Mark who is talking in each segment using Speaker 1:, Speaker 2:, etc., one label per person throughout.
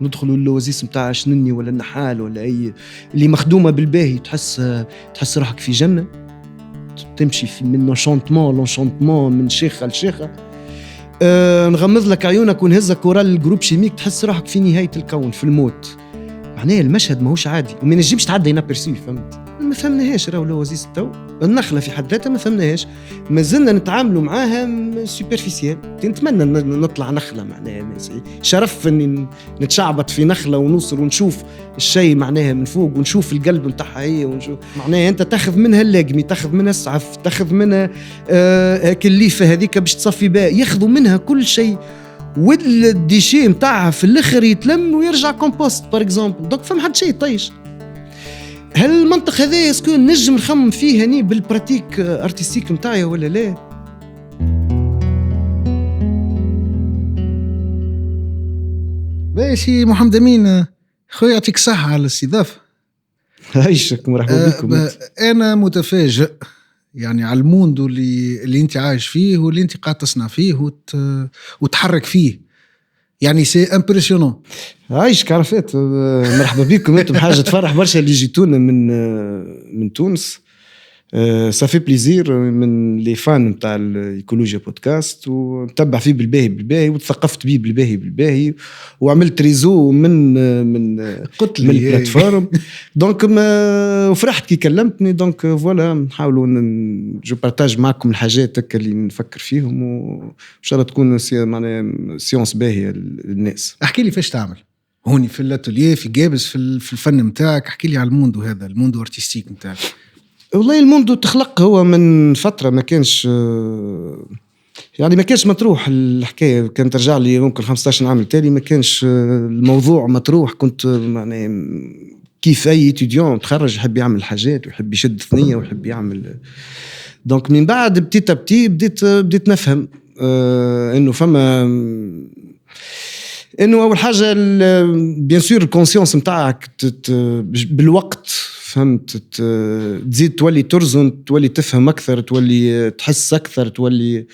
Speaker 1: ندخلوا اللوازيس متاع شنني ولا النحال ولا أي اللي مخدومة بالباهي، تحس روحك في جنة، تمشي من لونشونتمون من شيخة لشيخة. نغمض لك عيونك ونهزك ورا الجروب شيميك، تحس روحك في نهاية الكون، في الموت. معناه المشهد ماهوش عادي وما نجمش تعدي نابرسي. فهمت؟ ما فهمناهاش راهو لوازيس التو. النخلة في حد ذاتها ما فهمناهاش، ما زلنا نتعاملوا معاها سوبرفيسيال. نتمنى نطلع نخلة، معناها شرف اني نتشعبط في نخلة ونوصل ونشوف الشيء معناها من فوق، ونشوف القلب متاعها هي، ونشوف معناها انت تاخذ منها اللاقمي، تاخذ منها السعف، تاخذ منها كليفة هذيك باش تصفي بها، ياخذوا منها كل شيء، والديشي متاعها في الاخر يتلم ويرجع كومبوست بار اكزومبل. دونك فما حد شيء طيش. هل المنطق هذا اسكون نجم نخمم فيه هني بالبراتيك ارتستيك متاعي ولا لا؟
Speaker 2: باشي محمد أمين، خويا يعطيك الصحة على الاستضافة.
Speaker 1: عايشك، مرحبا بكم.
Speaker 2: أنا متفاجئ يعني على الموندو اللي انت عايش فيه واللي انت قاعد تصنع فيه وتحرك فيه، يعني سي امبرسيونون.
Speaker 1: عايشك عرفات، مرحبا بكم. انتم حاجه تفرح برشا اللي جيتونا من تونس. صافي بليزير من لي فان نتاع الايكولوجيا بودكاست، ونتبع فيه بالباهي وتثقفت بيه بالباهي وعملت ريزو من البلاتفورم. دونك وفرحت كي كلمتني. دونك فوالا نحاولوا جو بارتاج معكم الحاجات هكا اللي نفكر فيهم، وان شاء الله تكون معناها سيونس باهيه للناس.
Speaker 2: احكي لي فاش تعمل هوني في الاتوليه في جابس في الفن متاعك، احكي لي على الموندو هذا، الموندو ارتستيك متاعك.
Speaker 1: والله الموندو تخلق هو من فترة، ما كانش يعني ما كانش مطروح الحكاية. كانت ترجع لي ممكن 15 عام تالي، ما كانش الموضوع مطروح. كنت يعني كيف أي إتيديون تخرج يحب يعمل حاجات ويحب يشد ثنية ويحب يعمل. دونك من بعد بديت نفهم إنه فما إنه أول حاجة بيان سور الكونسيونس متاعك بالوقت، فهمت، تزيد تولي ترزن، تولي تفهم أكثر، تولي تحس أكثر، تولي.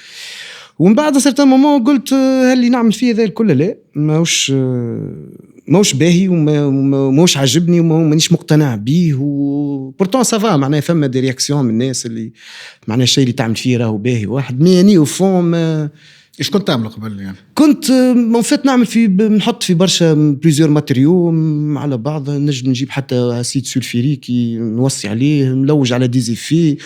Speaker 1: ومن بعد صرت مومون قلت هل اللي نعمل فيه ذا الكل لا ماهوش باهي وماهوش عاجبني ومانيش مقتنع بيه. وبورتون سافا معناها فما دي رياكسيون من الناس اللي معناها الشيء اللي تعمل فيه راهو باهي واحد مياني وفون.
Speaker 2: ايش كنت تعمل قبل؟ يعني
Speaker 1: كنت منفت نعمل نحط في برشا بليزيور ماتريو على بعض، نجم نجيب حتى اسيد سولفيريكي نوصي عليه، نلوج على ديزيفي،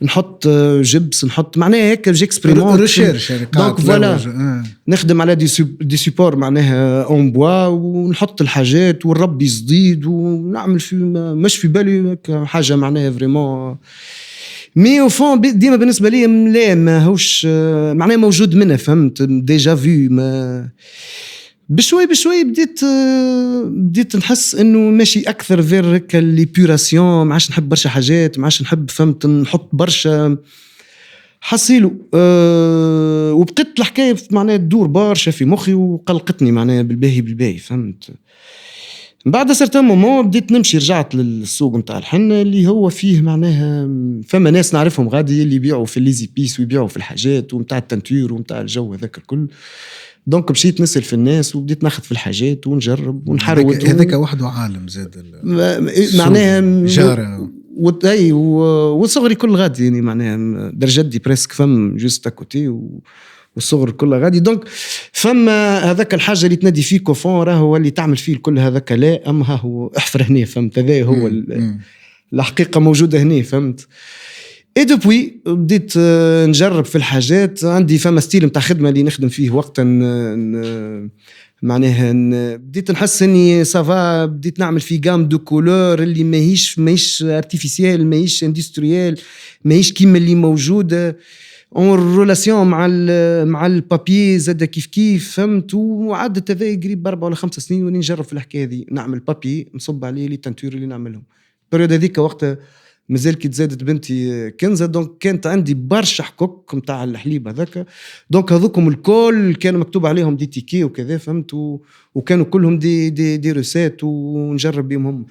Speaker 1: نحط جبس، نحط معناها هيك جيكسبريمون
Speaker 2: ريشيرش يعني.
Speaker 1: دونك فوالا نخدم على دي سيبور معناها اون بوا، ونحط الحاجات والربي صديد ونعمل في مش في بالي حاجه معناها فريمون. مي او فون ديما بالنسبه لي لا ماهوش معناه موجود منه، فهمت، ديجا فيو. ما بشوي بديت نحس انه ماشي اكثر فير هكا ليبوراسيون. ما عادش نحب برشا حاجات، ما عادش نحب فهمت نحط برشا حصيلو. وبقيت الحكايه معناها تدور برشا في مخي وقلقتني معناها بالباهي فهمت. بعد صرت مومون بديت نمشي، رجعت للسوق متاع الحنة اللي هو فيه معناها فما ناس نعرفهم غادي اللي يبيعوا في الليزي بيس ويبيعوا في الحاجات ومتاع التنتور ومتاع الجو هذاك الكل. دونك مشيت نسأل في الناس وبديت ناخذ في الحاجات ونجرب ونحرود.
Speaker 2: هذاك وحده عالم زاد
Speaker 1: معناها
Speaker 2: جارة
Speaker 1: اي وصغري كل غادي يعني معناها درجتي بريسك فم جوست اكوتي والصغر كله غادي. دونك فما هذاك الحاجه اللي تنادي فيه كوفون راهو اللي تعمل فيه الكل هذاك لا، اما هو احفر هنا، فهمت، هذا هو الحقيقه موجوده هنا، فهمت. اي دوبوي بديت نجرب في الحاجات. عندي فما ستيل متاع خدمه اللي نخدم فيه وقتا معناها بديت نحس اني سافا، بديت نعمل فيه جام دو كولور اللي ماهيش ارتيفيسيال، ماهيش اندستريال، ماهيش كيما اللي موجوده اون ريلاسيون مع البابي زاد كيف فهمت. وعدت هذا قريب ب4 ولا 5 سنين واني نجرب في الحكايه هذه، نعمل بابي نصب عليه لي تنتور اللي نعملهم. البريود هذيك وقتها مازال كي تزادت بنتي كنزة، دونك كانت عندي برشا حكوك متاع الحليب هذاك، دونك هذوكم الكل كانوا مكتوب عليهم دي تيكي وكذا فهمت، وكانوا كلهم دي روسات ونجرب بهم هم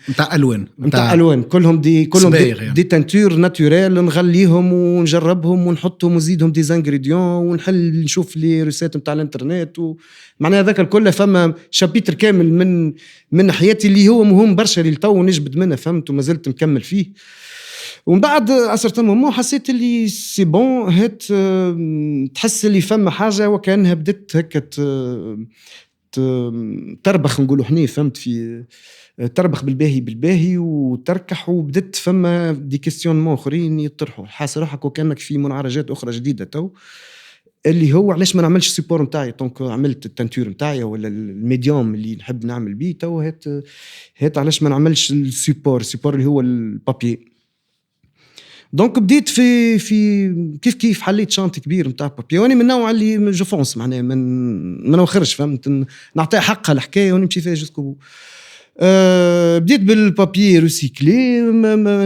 Speaker 2: متاع الوان
Speaker 1: كلهم دي
Speaker 2: يعني.
Speaker 1: دي تنتور ناتوريل، نغليهم ونجربهم ونحطهم ونزيدهم دي زانغريديون ونحل نشوف لي روسات متاع الانترنت، ومعناها هذاك الكل فما شابيتر كامل من حياتي اللي هو مهم برشا اللي تو نجبد منه فهمت، وما زلت مكمل فيه. ومن بعد أسرت المومون حسيت اللي سي بون هات تحس اللي فما حاجة وكأنها بدت هكا تربخ نقولوا حني فهمت، في تربخ بالباهي وتركح، وبدت فما دي كيستيون اخرين يطرحوا، حاس روحك وكانك في منعرجات اخرى جديده تو، اللي هو علاش ما نعملش السيبور نتاعي. دونك عملت التنتور نتاعي ولا الميديوم اللي نحب نعمل بيه تو، هات علاش ما نعملش السيبور اللي هو البابي. دونك بديت في كيف حليت شانت كبير نتاع بابي، واني من النوع اللي جو فونس معناها ما نوخرش فهمت، نعطيها حقها الحكايه ونمشي فيها جوسكو. بديت بالبابي ريسيكلي،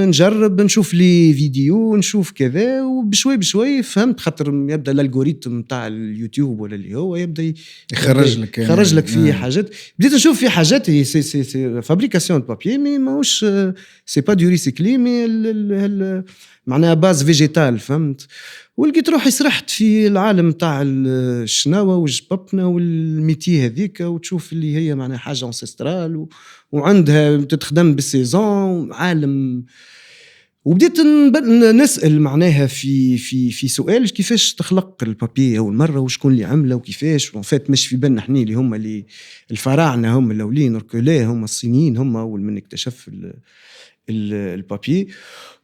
Speaker 1: نجرب نشوف لي فيديو نشوف كذا، وبشوي فهمت، خاطر يبدا الالغوريثم نتاع اليوتيوب ولا اللي هو يبدا يخرج لك فيه حاجات. بديت نشوف في حاجات سي فابريكاسيون بابي مي ماهوش سي با دو ريسيكلي مي معناها باز فيجيتال فهمت. ولقيت روحي سرحت في العالم تاع الشناوة والجببنة والميتي هذيك، وتشوف اللي هي معناها حاجة انسسترال وعندها تتخدم بالسيزون عالم. وبديت نسأل معناها في سؤال كيفاش تخلق البابي أول مرة، وشكون اللي عمله وكيفاش. وفات مش في بالنا حني اللي هم اللي الفراعنة هم الأولين، ركوليه هم الصينيين هم أول من اكتشف البابي،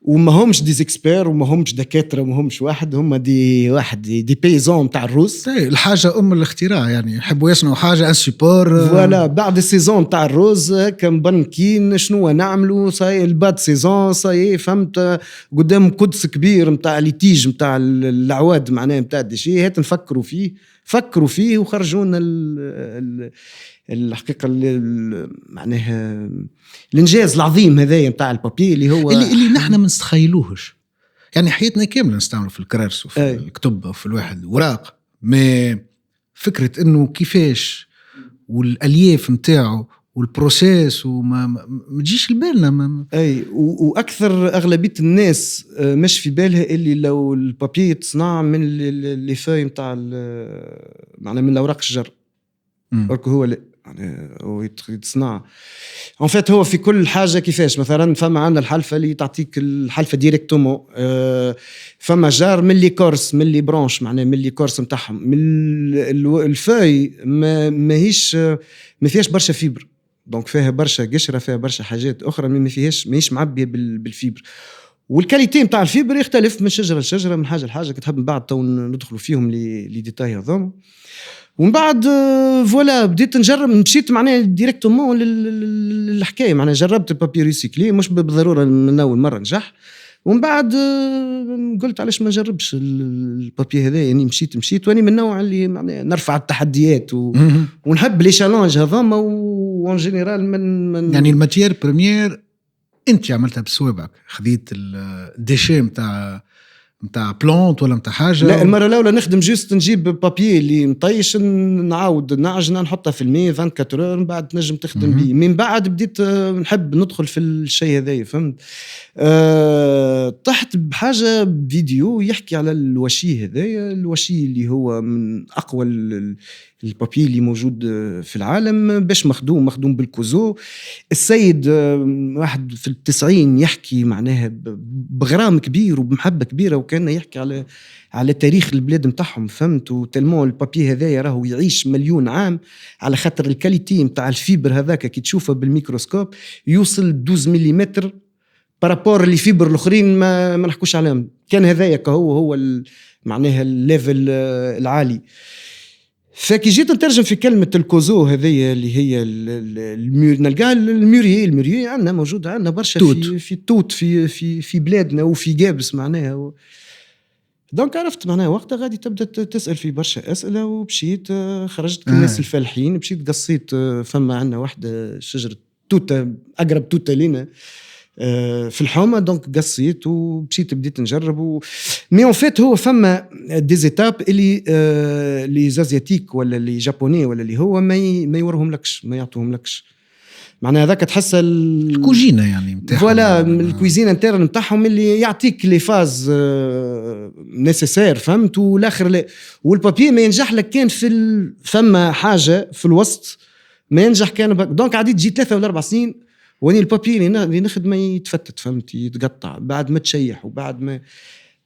Speaker 1: وما همش دي اكسبير وما همش دكاتره وما همش واحد، هم دي بيزون تاع الروس.
Speaker 2: الحاجه الاختراع يعني، يحبوا يصنعوا حاجه ان سيبور
Speaker 1: فوالا. بعد السيزون تاع الروز كان بنكين شنو نعملوا صاي الباد سيزون صاي فهمت، قدام قدس كبير نتاع ليتيج نتاع العواد معناه نتاع الدشي، هات نفكروا فيه وخرجونا الحقيقه معناها الانجاز العظيم هذايا نتاع البابي اللي هو
Speaker 2: اللي نحن ما نستخيلوهش يعني. حياتنا كامله نستعملوا في الكرارس وفي الكتب وفي الواحد الوراق، ما فكره انه كيفاش والالياف نتاعو والبروسيس وما تجيش لبالنا
Speaker 1: اي. واكثر اغلبيه الناس مش في بالها اللي لو البابي تصنع من لي فاي نتاع معناها من اوراق الشجر، هو لا يعني هو يتصنع ان فيت هو في كل حاجه. كيفاش مثلا فما عندنا الحلفه اللي تعطيك الحلفه ديريكتومون، فما جار من لي كورس من لي برانش معناها من لي كورس نتاعهم من الفاي ماهيش ما فيهاش برشا فيبر، دونك فيها برشا قشره فيها برشا حاجات اخرى ما فيهاش ماهيش معبيه بالفيبر. والكاليتي نتاع الفيبر يختلف من شجره لشجره من حاجه لحاجه، كتحب من بعد تو ندخلوا فيهم لي ديتاي هذوما. ومن بعد فوالا بديت نجرب، مشيت معناها ديريكتومون للحكايه معناها جربت البابي ريسيكلي مش بالضروره من اول مره نجح. ومن بعد قلت علاش ما نجربش البابي هذا، يعني مشيت واني من النوع اللي معناها نرفع التحديات ونحب لي شالنج هذوما. وان جينيرال من
Speaker 2: يعني الماتيير بريمير انت عملتها بصوابعك، خذيت الديشي نتاع بلانت ولا نتاع حاجه؟
Speaker 1: لا المره الاولى نخدم جوست نجيب بابي اللي مطيش نعاود نعجن نحطها في الماء 24 اور من بعد تنجم تخدم بيه. من بعد بديت نحب ندخل في الشيء هذا فهمت. طحت بحاجه فيديو يحكي على الوشي هذايا، الوشي اللي هو من اقوى البابي اللي موجود في العالم، باش مخدوم بالكوزو. السيد واحد في 90 يحكي معناها بغرام كبير وبمحبة كبيرة، وكان يحكي على تاريخ البلاد متاعهم فهمت. وتلمون البابي هذايا راهو يعيش 1,000,000 عام، على خاطر الكاليتي متاع الفيبر هذاك كي تشوفه بالميكروسكوب يوصل 12 ملم بارابور اللي فيبر الاخرين ما نحكوش عليهم. كان هذايا هو معناها الليفل العالي. فكي جيت نترجم في كلمة الكوزو هذه اللي هي نلقاها الميري عندنا موجود عندنا برشا في التوت في بلادنا وفي جابس معناها. دونك عرفت معناها وقتها غادي تبدأ تسأل في برشا أسئلة، وبشيت خرجت كالناس الفالحين، بشيت قصيت فما عندنا واحدة شجرة توتة أقرب توتة لنا في الحومه. دونك قصيت ومشيت بديت نجرب مي اون فيت هو فما ديزيتاب اللي زازياتيك ولا اللي جابوني ولا اللي هو ما يورهم لكش، ما يعطوهم لكش. معناها هذاك تحس
Speaker 2: الكوجينه يعني نتاعهم،
Speaker 1: فوالا الكويزين انترن نتاعهم اللي يعطيك لي فاز نيسيسير، فهمت؟ والاخر لا. والبابي ما ينجح لك كان فما حاجه في الوسط ما ينجح كان دونك عديت جي 3 ولا 4 سنين واني البابي اللي نخدمه يتفتت، فهمت؟ يتقطع بعد ما تشيح وبعد ما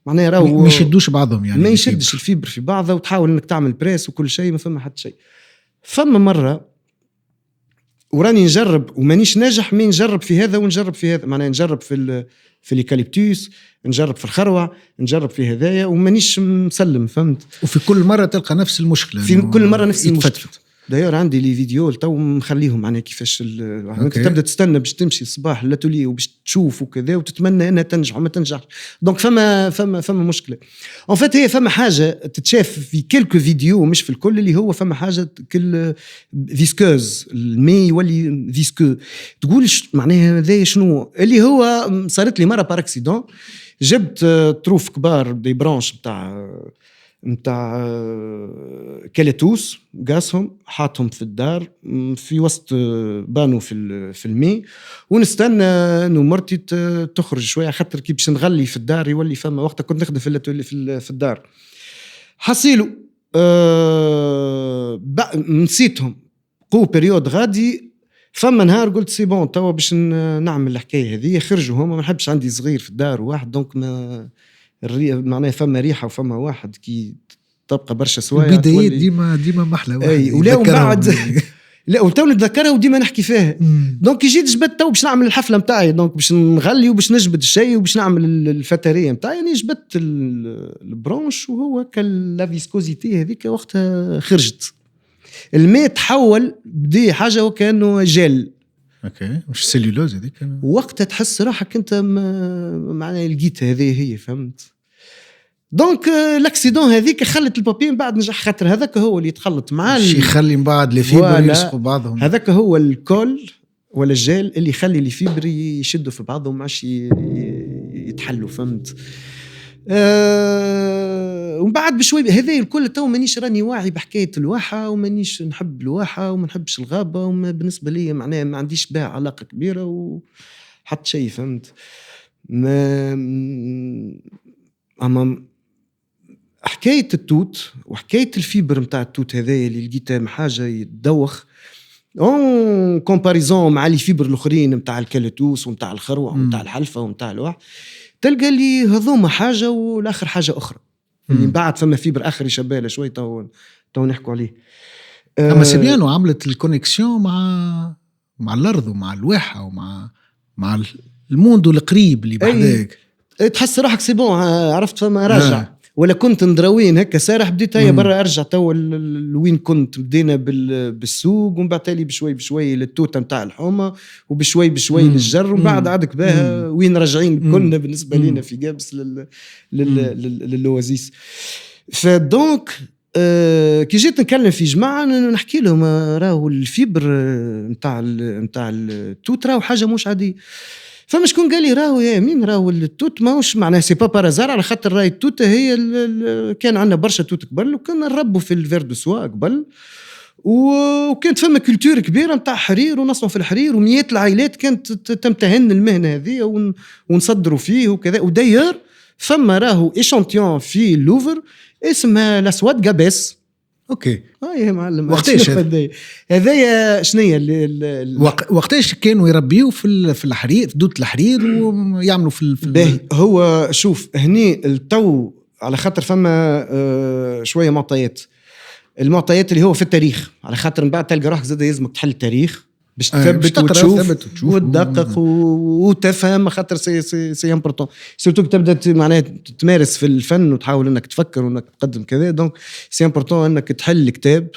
Speaker 1: معناها راهو
Speaker 2: ما يشدوش بعضهم يعني،
Speaker 1: ما يشدش الفيبر في بعضها، وتحاول انك تعمل بريس وكل شيء ما فما حتى شيء. فما مره وراني نجرب ومانيش ناجح، مين نجرب في هذا ونجرب في هذا، معناها نجرب في اليكاليبتوس، نجرب في الخروع، نجرب في هذايا ومانيش مسلم، فهمت؟
Speaker 2: وفي كل مرة تلقى نفس المشكلة،
Speaker 1: في كل مرة نفس المشكلة. داير عندي لي فيديو تو مخليهم معناها كيفاش انت تبدا تستنى باش تمشي الصباح لاتولي وباش تشوف وكذا وتتمنى انها تنجح وما تنجحش. دونك فما مشكله ان فات. هي فما حاجه تتشاف في كلكو فيديو مش في الكل، اللي هو فما حاجه كل فيسكوز المي يولي فيسكو، تقول معناها هذا شنو اللي هو. صارت لي مره بار اكسيدون، جبت تروف كبار دي برانش نتاع كاليتوس قاسهم حاطهم في الدار في وسط بانو في المي، ونستنى انه مرتي تخرج شويه خاطر كي باش نغلي في الدار يولي فما وقتها كنت نخدم في الدار. حصيلو نسيتهم قو بريود غادي. فما نهار قلت سي بون توا باش نعمل الحكايه هذه، خرجوا هما، ما نحبش عندي صغير في الدار واحد، دونك ما معناها فما ريحه وفما واحد كي تبقى برشا سوايع
Speaker 2: البدايات ديما محلى واحد.
Speaker 1: اي ولا بعد لا وتو نتذكرها وديما نحكي فيها. دونك جيت جبت تو باش نعمل الحفله نتاعي، دونك باش نغلي وباش نجبد الشيء وباش نعمل الفتريه نتاعي، يعني جبت البرونش وهو كلا فيسكوزيتي هذيك وقتها خرجت الماء تحول بدي حاجه وكانه جل.
Speaker 2: اوكي مش سيلولوز هذيك
Speaker 1: وقتها تحس روحك انت معناها لقيت هذه هي، فهمت؟ دونك لاكسيدون هذيك خلت البابي من بعد نجح، خاطر هذاك هو اللي يتخلط مع
Speaker 2: يخلي من بعد لي فيبر يلصقوا بعضهم.
Speaker 1: هذاك هو الكول ولا الجيل اللي يخلي لي فيبر يشدوا في بعضهم ماش يتحلوا، فهمت؟ ومن بعد بشوي هذا الكل تو مانيش راني واعي بحكايه الواحه، ومانيش نحب الواحه وما نحبش الغابه، وما بالنسبه لي معناها ما عنديش بها علاقه كبيره وحتى شيء، فهمت؟ اما حكايه التوت وحكايه الفيبر نتاع التوت هذايا اللي لقيتها حاجه يتدوخ اون كومباريزون مع لي فيبر الاخرين نتاع الكاليتوس ونتاع الخروع ونتاع الحلفه ونتاع الواح، تلقى لي هذوما حاجه والاخر حاجه اخرى. من بعد فما فيبر اخر يشبه له شوي تو نحكوا عليه.
Speaker 2: اما سيبيانو عملت الكونيكسيون مع الارض ومع الواحه مع الموندو القريب اللي بعدك،
Speaker 1: تحس روحك سي بون عرفت فما راجع. ولا كنت ندروين هكا سارح بديت هيا برا ارجع تو وين كنت. بدينا بالسوق ومن بعد تالي بشوي للتوته نتاع الحومه وبشوي للجر، ومن بعد عادك بها وين راجعين كلنا بالنسبه لنا في قابس للوازيس. فدونك كي جيت نكلم في جماعه نحكي لهم راهو الفيبر نتاع التوت راهو حاجه مش عاديه. فما شكون قال لي راهو يا مين راهو التوت ماهوش معناها سي با بارازار، على خاطر راهي التوت هي كان عندنا برشا توت قبل وكنا نربوا في الفير دو سوا قبل، وكانت فما كولتور كبيره نتاع حرير ونصنعوا في الحرير، ومئات العائلات كانت تمتهن المهنه هذه ونصدروا فيه وكذا. وداير فما راهو ايشانتيون في اللوفر اسمها الاسود قابس.
Speaker 2: اوكي
Speaker 1: يا معلم
Speaker 2: وقتاش
Speaker 1: هذايا شنية
Speaker 2: وقتاش كانوا يربيوا في الحرير، في دوت الحرير ويعملوا في
Speaker 1: هو شوف هني التو على خاطر فما شويه معطيات. المعطيات اللي هو في التاريخ، على خاطر من بعد تلقى روحك زاد يلزمك تحل التاريخ باش تثبت وتشوف وتدقق وتفهم، خاطر سي امبورطون سورتو تبدا معناها تمارس في الفن وتحاول انك تفكر وانك تقدم كذا. دونك سي امبورطون انك تحل الكتاب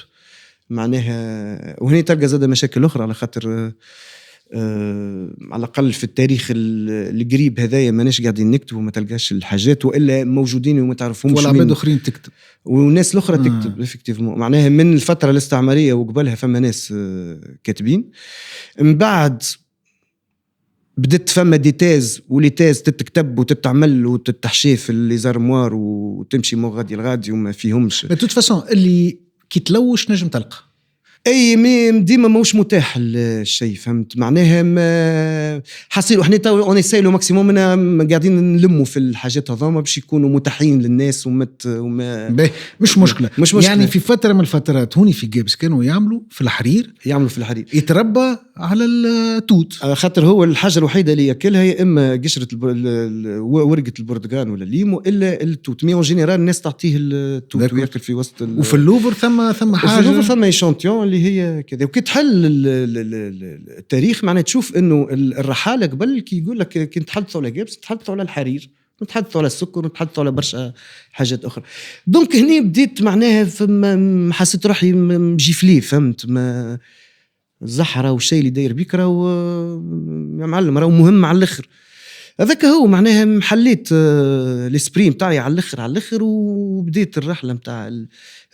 Speaker 1: معناها. وهنا تلقى زاد مشاكل اخرى، على خاطر على الاقل في التاريخ القريب هذايا ماناش قاعدين نكتب وما تلقاش الحاجات، والا موجودين وما تعرفهمش،
Speaker 2: ولا عباد اخرين تكتب
Speaker 1: والناس الاخرى تكتب افكتيفمون. معناها من الفتره الاستعماريه وقبلها فما ناس كاتبين. من بعد بدت فما دي تاز ولي تاز تتكتب وتتعمل وتتحشي في الليزارموار وتمشي مو غادي الغادي وما فيهمش.
Speaker 2: توت فاسون اللي كي تلوش نجم تلقى
Speaker 1: اي مي ديما موش متاح الشيء، فهمت معناها ما حاسين احنا تو اون اساي لو ماكسيموم قاعدين نلموا في الحاجات هذوما باش يكونوا متاحين للناس وما
Speaker 2: مش مشكله.
Speaker 1: مش مشكله
Speaker 2: يعني في فتره من الفترات هوني في جابس كانوا يعملوا في الحرير يتربى على التوت،
Speaker 1: خاطر هو الحاجه الوحيده اللي ياكلها يا اما قشره ورقه البرتقال ولا الليمو الا التوت. مي اون جينيرال الناس تعطيه التوت وياكل في وسط
Speaker 2: وفي اللوفر ثم حاجه،
Speaker 1: في اللوفر ثم ايشانتيون اللي هي كذا. وكي تحل التاريخ معناه تشوف انه الرحاله قبل كي يقول لك كي نتحدثوا على جابس نتحدثوا على الحرير، نتحدثوا على السكر، نتحدثوا على برشا حاجات اخرى. دونك هني بديت معناها حسيت روحي مجيفلي، فهمت ما الزحرة والشيء اللي داير بيك راهو يا معلم راهو مهم على الاخر. هذاك هو معناها محليت الاسبري نتاعي على الاخر وبديت الرحله نتاع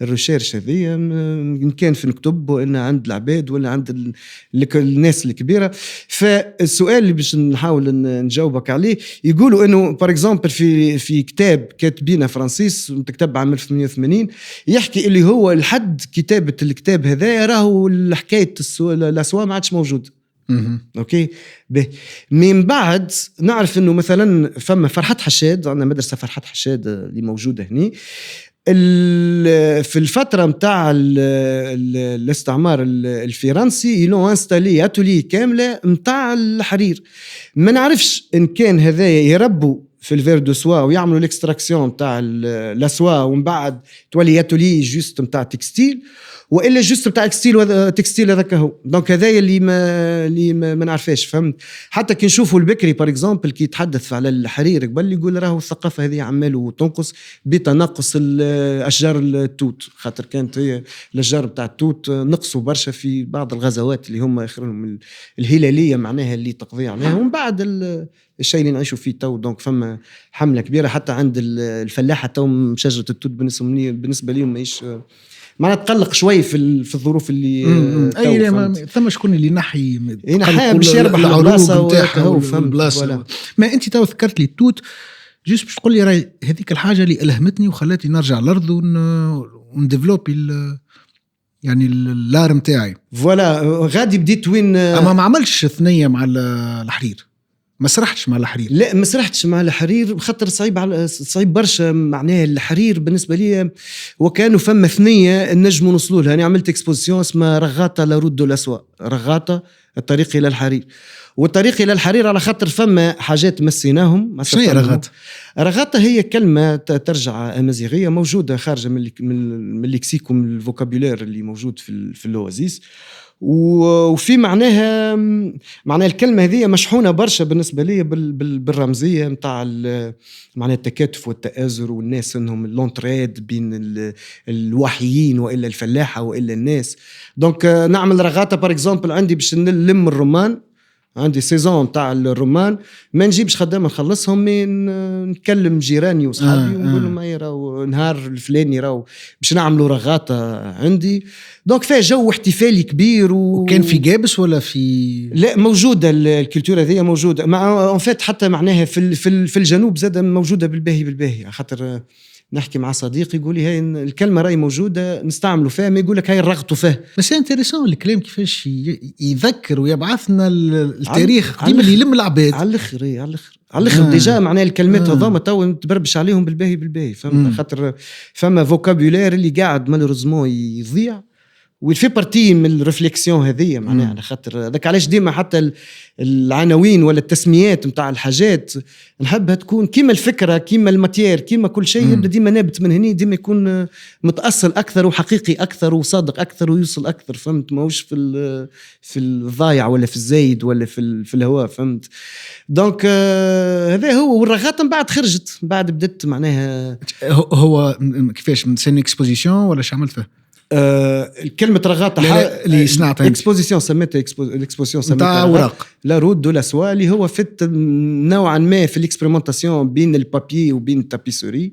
Speaker 1: الريشيرش هذه، ان كان في نكتب ولا عند العباد ولا عند الناس الكبيره. فالسؤال اللي باش نحاول نجاوبك عليه يقولوا انه بار اكزومبل في كتاب كاتبينه فرانسيس كتاب عام 1880 يحكي اللي هو لحد كتابه الكتاب هذا راهو حكايه الاسواق ما عادش موجود. اوكي من بعد نعرف انه مثلا فما فرحات حشاد، عندنا مدرسه فرحات حشاد اللي موجوده هني في الفتره نتاع الاستعمار الفرنسي، يلو انستالي اتولي كامله نتاع الحرير. ما نعرفش ان كان هذايا يربوا في الفير دو سوا ويعملوا الاكستراكسيون نتاع الاسوا ومن بعد تولي اتولي جوست نتاع تكستيل، والا جوست بتاع تكستيل هذاك هو. دونك هذايا اللي ما نعرفاش، فهمت. حتى كي نشوفوا البكري بار اكزومبل كي يتحدث على الحرير قبل يقول راهو الثقافه هذه عماله تنقص بتناقص الاشجار التوت، خاطر كانت هي الاشجار بتاع التوت نقصوا برشا في بعض الغزوات اللي هم اخرهم الهلاليه معناها اللي تقضي عليها، ومن بعد الشيء اللي نعيشوا فيه تو. دونك فما حمله كبيره حتى عند الفلاحه تو شجره التوت بالنسبه لهم ماهيش ما نتقلق شوي في الظروف اللي
Speaker 2: اي ثم شكون اللي نحي
Speaker 1: باش يربح البلاصه
Speaker 2: نتاعو البلاصه. ما انت تو ذكرت لي التوت جوست باش تقول لي راي هذيك الحاجه اللي الهمتني وخلاتني نرجع الارض ونديفلوبي يعني اللار نتاعي.
Speaker 1: فوالا غادي بديت وين
Speaker 2: اما ما عملتش ثنيه مع الحرير، ما سرحتش مع الحرير.
Speaker 1: لا ما سرحتش مع الحرير خاطر صعيب برشا. معناها الحرير بالنسبه لي وكانوا فما ثنيه نجموا نوصلوا لها. انا عملت اكسبوزيسيون اسمها رغاطه لا رود دو لاسوا، رغاطه الطريق الى الحرير. والطريق الى الحرير على خاطر فما حاجات مسيناهم.
Speaker 2: شنو هي رغاطه؟
Speaker 1: رغاطه هي كلمه ترجع امازيغيه موجوده خارجه من الليكسيك ومن الفوكابولير اللي موجود في اللوازيس، وفي معناها الكلمه هذه مشحونه برشا بالنسبه لي بالرمزيه نتاع معناها التكاتف والتآزر والناس انهم لونتريد بين الوحيين والا الفلاحه والا الناس. دونك نعمل رغاطه بار اكزومبل عندي باش نلم الرمان، عندي سيزون تاع الرمان ما نجيبش خدامه نخلصهم، نكلم جيراني وصحابي ونقول لهم اي راهو نهار الفلاني راهو باش نعملوا رغاطه عندي. دونك فيها جو احتفالي كبير
Speaker 2: وكان في جابس ولا في
Speaker 1: لا موجوده الكولتور هذه موجوده مع ان فات حتى معناها في الجنوب زاد موجوده بالباهي خاطر نحكي مع صديق يقول لي هاي الكلمه راهي موجوده نستعملوا فيها، ما يقول لك هاي الرغطوا فيها.
Speaker 2: بس انتريسون الكلام كيفاش يذكر ويبعثنا التاريخ ديما اللي يلم العباد
Speaker 1: على الاخر على الاخر ديجا معناها الكلمات هذوما تو تبربش عليهم بالباهي فهمت. خاطر فما فوكابولير اللي قاعد مالوريزمون يضيع وفي بارتي من الرفليكسيون هذه معناها على خاطر هذاك علاش ديما حتى العناوين ولا التسميات نتاع الحاجات نحبها تكون كيما الفكره كيما الماتير كيما كل شيء يبدا ديما نابت من هني، ديما يكون متأصل اكثر وحقيقي اكثر وصادق اكثر ويوصل اكثر، فهمت. ماهوش في الضايع ولا في الزايد ولا في الهواء، فهمت. دونك هذا هو. والرغاطه من بعد خرجت بعد بدت معناها
Speaker 2: هو كيفاش من سين اكسبوزيسيون ولا شو عملت فيه؟
Speaker 1: كلمة رغاطة
Speaker 2: اللي صنعتها
Speaker 1: الاكسبوزيسيون سميتها الاكسبوزيسيون
Speaker 2: سميتها اوراق
Speaker 1: لا رود ولا سوا اللي هو فت نوعا ما في الاكسبيرمنتاسيون بين البابي وبين التابيسوري.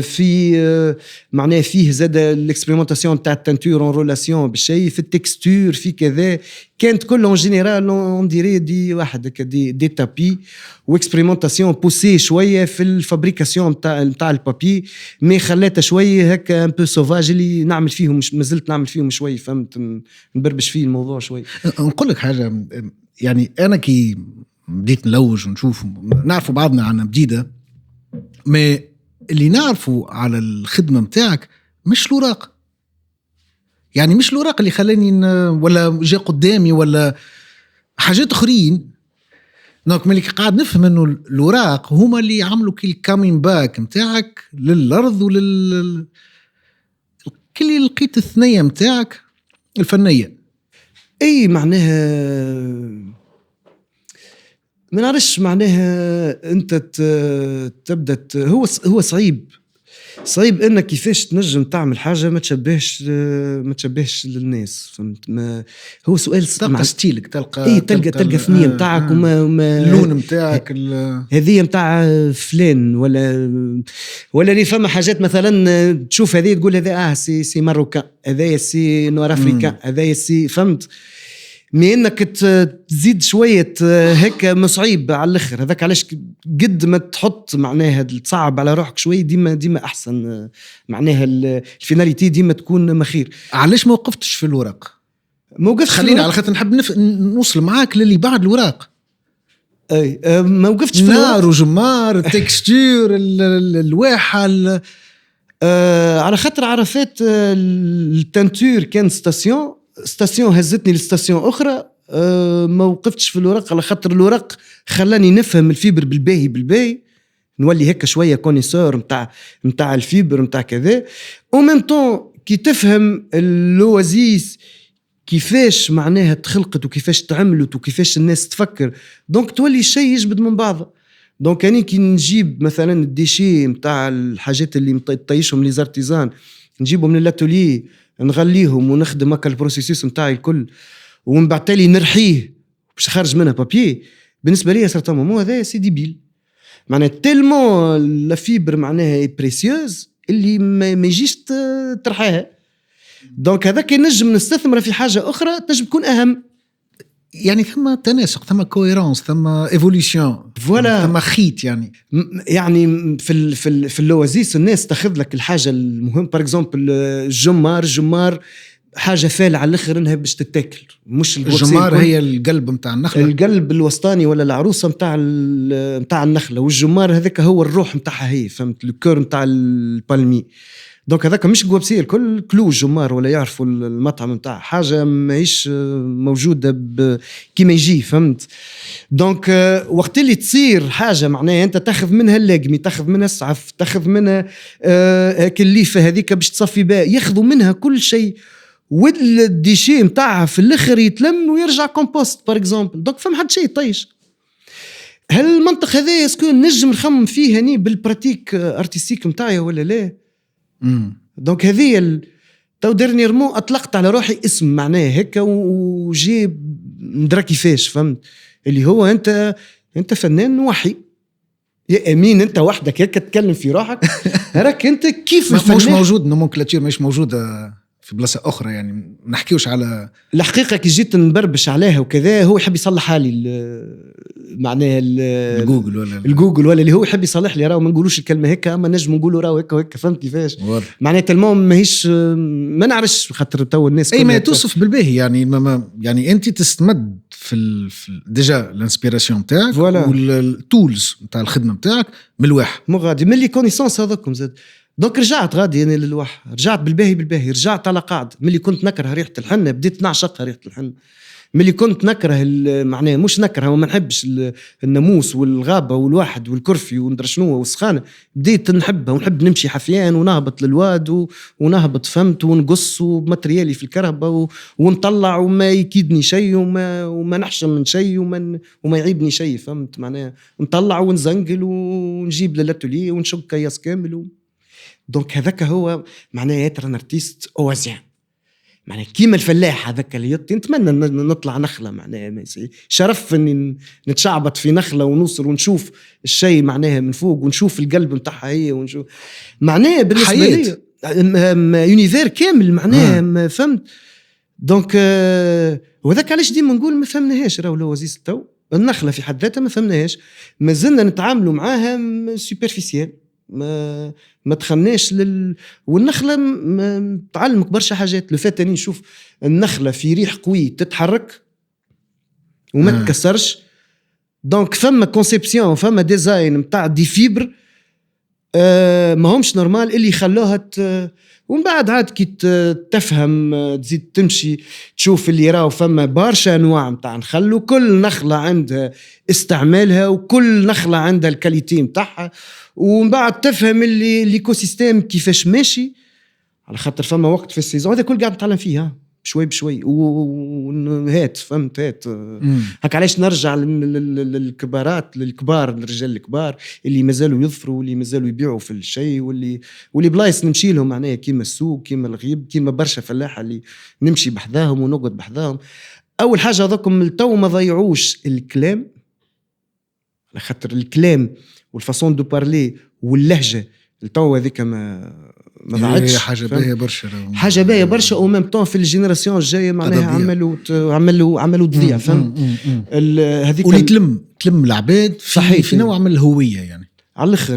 Speaker 1: في معناه فيه زاد الاكسبيرمنتاسيون تاع التنتور اون رولاسيون بالشيء، في التكستور، في كذا. كانت كل اون جينيرال اون ديري دي واحد دي تابي واكسبيرمنتاسيون بوسي شويه في الفابريكاسيون تاع البابي، مي خلاتها شويه هكا ان بو سوفاج اللي نعمل فيهم، مش مازلت نعمل فيهم شويه، فهمت، نبربش فيه الموضوع شويه.
Speaker 2: نقول لك حاجه، يعني انا كي بديت نلوج ونشوف نعرفوا بعضنا عن بديده، ما اللي نعرفوا على الخدمه متاعك مش الوراق، يعني مش الوراق اللي خلاني ولا جاء قدامي ولا حاجات اخرين. دونك ملي قاعد نفهم انه الوراق هما اللي عملوا كل كامين باك متاعك للارض كل لقيت الثنيه متاعك الفنيه.
Speaker 1: اي معناها ما نعرفش، معناها انت تبدا هو صعيب انك كيفاش تنجم تعمل حاجه ما تشبهش للناس، فهمت؟ ما هو سؤال
Speaker 2: تلقى ستيلك، تلقى
Speaker 1: فنيه نتاعك وما
Speaker 2: اللون نتاعك
Speaker 1: هذه نتاع فلان ولا اللي فما حاجات مثلا تشوف هذه تقول هذا سي ماروكان، هذا سي نور افريكان، هذا سي، فهمت؟ مي انك تزيد شويه هكا مصعيب على الاخر. هذاك علاش قد ما تحط معناها تصعب على روحك شويه ديما احسن، معناها الفيناليتي ديما تكون مخير.
Speaker 2: علاش ما وقفتش في الوراق؟
Speaker 1: ما وقفتش،
Speaker 2: خليني على خاطر نحب نوصل معاك للي بعد الوراق.
Speaker 1: اي ما وقفتش في
Speaker 2: نار وجمار التكستور الواحه
Speaker 1: على خاطر عرفات التنتور كان ستاسيون هزتني لستاسيون اخرى. ما وقفتش في الورق على خاطر الورق خلاني نفهم الفيبر بالباهي نولي هكا شويه كونيسور نتاع الفيبر نتاع كذا. او ميم طون كي تفهم اللوازيس كيفاش معناها تخلقت وكيفاش تعملت وكيفاش الناس تفكر، دونك تولي الشيء يجبد من بعضه. دونك يعني كي نجيب مثلا الديشي نتاع الحاجات اللي مطيشهم لي زارتيزان، نجيبهم من الاتولي نغليهم ونخدم هكا البروسيسوس نتاعي الكل، ومن بعد تالي نرحيه باش خارج منها بابي. بالنسبه لي صرت مو هذا سي ديبيل، معناها تيلمون لا فيبر معناها بريسيوز اللي ما يجيش ترحاها. دونك هذاك ينجم نستثمر في حاجه اخرى تنجم تكون اهم.
Speaker 2: يعني ثم تناسق، ثم كويرانس، ثم ايفوليوشن، ثم خيط.
Speaker 1: يعني في اللوازيس الناس تاخذ لك الحاجه المهم. بار اكزومبل الجمار حاجه فالعه على الاخر انها باش تتاكل، مش
Speaker 2: الجمار هي القلب نتاع النخله،
Speaker 1: القلب الوسطاني ولا العروسه نتاع النخله، والجمار هذاك هو الروح نتاعها هي، فهمت؟ الكور نتاع البالمي. دونك هذاك مش قوابسيه الكل كلو جمار ولا يعرفوا المطعم نتاع حاجه ماهيش موجوده كيما يجي، فهمت؟ دونك وقت اللي تصير حاجه معناها انت تاخذ منها اللقمي، تاخذ منها السعف، تاخذ منها كليفه هذيك باش تصفي بها، ياخذوا منها كل شيء، والديشي نتاعها في الاخر يتلم ويرجع كومبوست بار اكزومبل. دونك فهم حد شيء طيش. هل المنطق هذا يسكن نجم نخمم فيه هني بالبراتيك ارتستيك نتاعي ولا لا؟ دونك هذه تو ديرنييرمون اطلقت على روحي اسم معناه هكا وجي ندرا كيفاش، فهمت؟ اللي هو انت فنان وحي يا امين، انت وحدك هكا تتكلم في روحك راك انت كيف
Speaker 2: الفنان. مش موجود نومنكلاتير، مش موجوده في بلاصه اخرى، يعني نحكيوش على
Speaker 1: الحقيقه. كي جيت نبربش عليها وكذا هو يحب يصلح حالي معناها الجوجل ولا اللي هو يحب يصلح لي، راهو ما نقولوش الكلمه هكا، اما نجم نقولوا راهو هكا وهكا، فهمت كيفاش؟ معناها تلمون ماهيش ما نعرفش خاطر تو الناس
Speaker 2: اي ما توصف بالباهي. يعني انت تستمد في ديجا الانسبيراسيون تاعك والتولز نتاع الخدمه نتاعك من الواحد،
Speaker 1: مو غادي من لي كونيسونس هذوكم زاد. دونك رجعت غادي يعني للواحد، رجعت بالباهي، رجعت على قاعد. ملي كنت نكره ريحه الحنه بديت نعشقها ريحه الحنه. ملي كنت نكره معناه مش نكره وما نحبش الناموس والغابه والواحد والكرفي وندرشنوه والسخانه، بديت نحبها ونحب نمشي حفيان ونهبط للواد ونهبط، فهمت؟ ونقص بماتريالي في الكهرباء ونطلع وما يكيدني شيء وما نحشم من شيء وما يعيبني شيء، فهمت؟ معناه نطلع ونزنقل ونجيب للاتولي ونشق كياس كامل دونك هذاك هو معناه يتر ان ارتيست اوازيان. معناها كيما الفلاح هذاك اللي نتمنى نطلع نخلة، معناها شرف اني نتشعبط في نخلة ونوصل ونشوف الشيء معناها من فوق ونشوف القلب متاعها هي ونشوف معناها بالنسبة لي يونيفير كامل معناها فهمت. دونك وذاك علاش ديما نقول ما فهمناهاش راهو لوزيز التو النخلة في حد ذاتها ما فهمناهاش، ما زلنا نتعاملوا معاها سوبرفيسيال، ما دخلناش والنخلة تعلمك برشا حاجات. لفات اني نشوف النخلة في ريح قوي تتحرك وما تكسرش، دونك فما كونسيبسيون فما ديزاين متاع دي فيبر ما همش نورمال اللي خلوها ومن بعد عاد كي تفهم تزيد تمشي تشوف اللي راو فما برشا انواع متاع نخلو، كل نخلة عندها استعمالها وكل نخلة عندها الكاليتي متاعها، ومن بعد تفهم اللي الايكوسيستيم كيفاش ماشي، على خاطر فما وقت في السيزون هذا كل قاعد نتعلم فيها بشوي بشوي وهات فهمت هات هكا. علاش نرجع للكبارات للكبار الرجال الكبار اللي مازالوا يظفروا واللي مازالوا يبيعوا في الشيء واللي بلايص نمشي لهم معناها كيما السوق كيما الغيب كيما برشا فلاحة اللي نمشي بحذاهم ونقعد بحذاهم. اول حاجه هذاكم التو ما ضيعوش الكلام، على خاطر الكلام والفاسون دو بارلي واللهجه التو هذيك ما ضاعتش،
Speaker 2: حاجه باهيه برشا،
Speaker 1: حاجه باهيه برشا او ميم طون في الجينيراسيون الجايه معناها عملوا تضيع فهمت
Speaker 2: هذيك واللي تلم العباد في نوع من الهويه يعني
Speaker 1: على الاخر.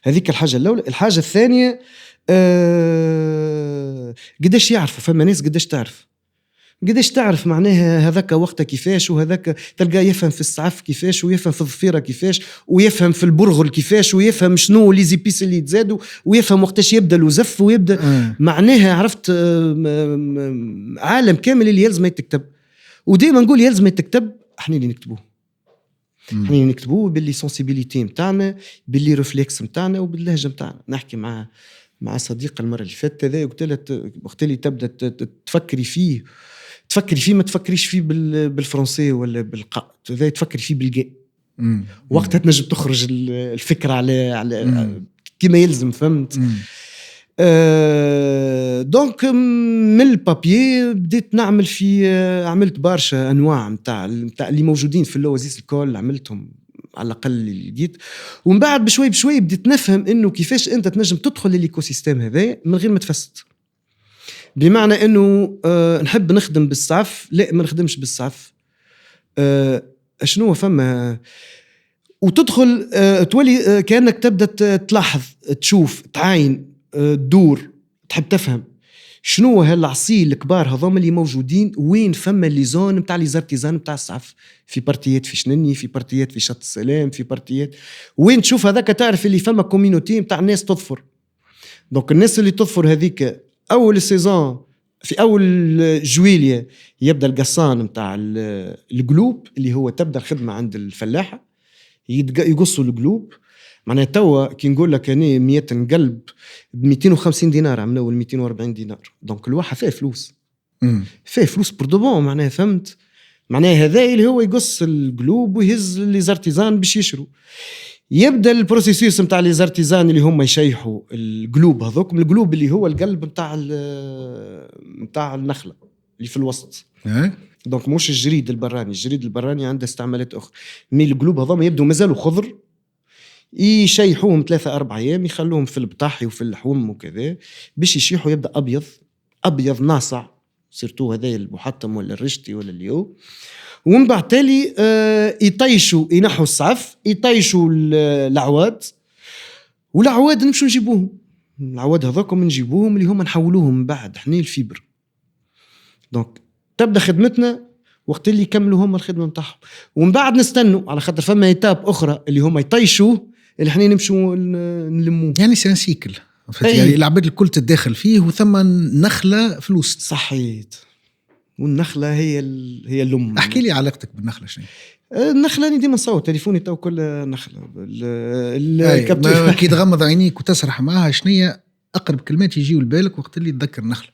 Speaker 1: هذيك الحاجه الاولى. الحاجه الثانيه قداش يعرفوا فما ناس قداش تعرف معناها هذاك وقتها كيفاش، وهذاك تلقاه يفهم في السعف كيفاش ويفهم في الضفيرة كيفاش ويفهم في البرغل كيفاش ويفهم شنو لي زيبيس اللي يتزادوا ويفهم وقتاش يبدا الوزف ويبدا معناها عرفت عالم كامل اللي يلزم يتكتب. وديما نقول يلزم يتكتب احنا اللي نكتبوه باللي سنسيبيليتي متاعنا باللي ريفلكس متاعنا وباللهجة متاعنا. نحكي مع صديق المرة اللي فاتت هذا قلت له وقت اللي تبدا تفكري فيه ما تفكريش فيه بالفرنسي ولا بالقاء، هذا تفكري فيه بالجاء وقتها تنجم تخرج الفكرة على كما يلزم فهمت. دونك من البابيي بديت نعمل عملت برشا انواع متاع اللي موجودين في اللوازيس الكل عملتهم على الأقل اللي لقيت، ومن بعد بشوي بديت نفهم إنه كيفاش أنت تنجم تدخل للإيكوسيستم هذا من غير ما تفسد. بمعنى إنه نحب نخدم بالسعف، لا ما نخدمش بالسعف. شنو فما وتدخل تولي كأنك تبدأ تلاحظ تشوف تعاين تدور تحب تفهم شنو هالعصيل الكبار هذوم اللي موجودين وين فما اللي زون متاع لي زارتيزان متاع السعف، في بارتيات في شنني في بارتيات في شط السلام في بارتيات وين تشوف هذاك تعرف اللي فما كوميونيتي متاع الناس تظفر. دونك الناس اللي تظفر هذيك اول السيزون في اول جويلية يبدا القصان متاع القلوب اللي هو تبدا الخدمة عند الفلاحة يقصوا القلوب. معناها توا كي نقول لك أنا 100 قلب ب 250 دينار عملوا 240 دينار، دونك الواحد فيه فلوس بردوبون معناها فهمت. معناها هذا اللي هو يقص القلوب ويهز لي زارتيزان باش يشروا. يبدا البروسيسوس نتاع لي زارتيزان اللي هم يشيحوا القلوب هذوك، من القلوب اللي هو القلب نتاع النخله اللي في الوسط. دونك مش الجريد البراني عنده استعمالات اخرى. مي القلوب هذوما يبدو مازالوا خضر، يشيحوهم 3-4 أيام يخلوهم في البطاحي وفي اللحوم وكذا باش يشيحوا يبدا ابيض ناصع سيرتو هذا المحطم ولا الرشتي ولا اليو. ومن بعد تالي يطيشوا ينحوا السعف يطيشوا العواد والعواد نمشوا نجيبوهم. العواد هذاكم نجيبوهم اللي هم نحولوهم من بعد احنا الفيبر. دونك تبدا خدمتنا وقت اللي يكملوا هم الخدمه نتاعهم، ومن بعد نستنوا على خاطر فما ايتاب اخرى اللي هم يطيشوه اللي احنا نمشوا نلموه.
Speaker 2: يعني سيكل يعني العباد الكل تتداخل فيه وثم نخله في الوسط.
Speaker 1: صحيت. والنخله هي اللم.
Speaker 2: احكي لي علاقتك بالنخله شنو؟
Speaker 1: النخله أنا ديما نصوت تليفوني تو كل نخله
Speaker 2: كي تغمض عينيك وتسرح معها شنية اقرب كلمات يجيوا لبالك وقت اللي تذكر النخله؟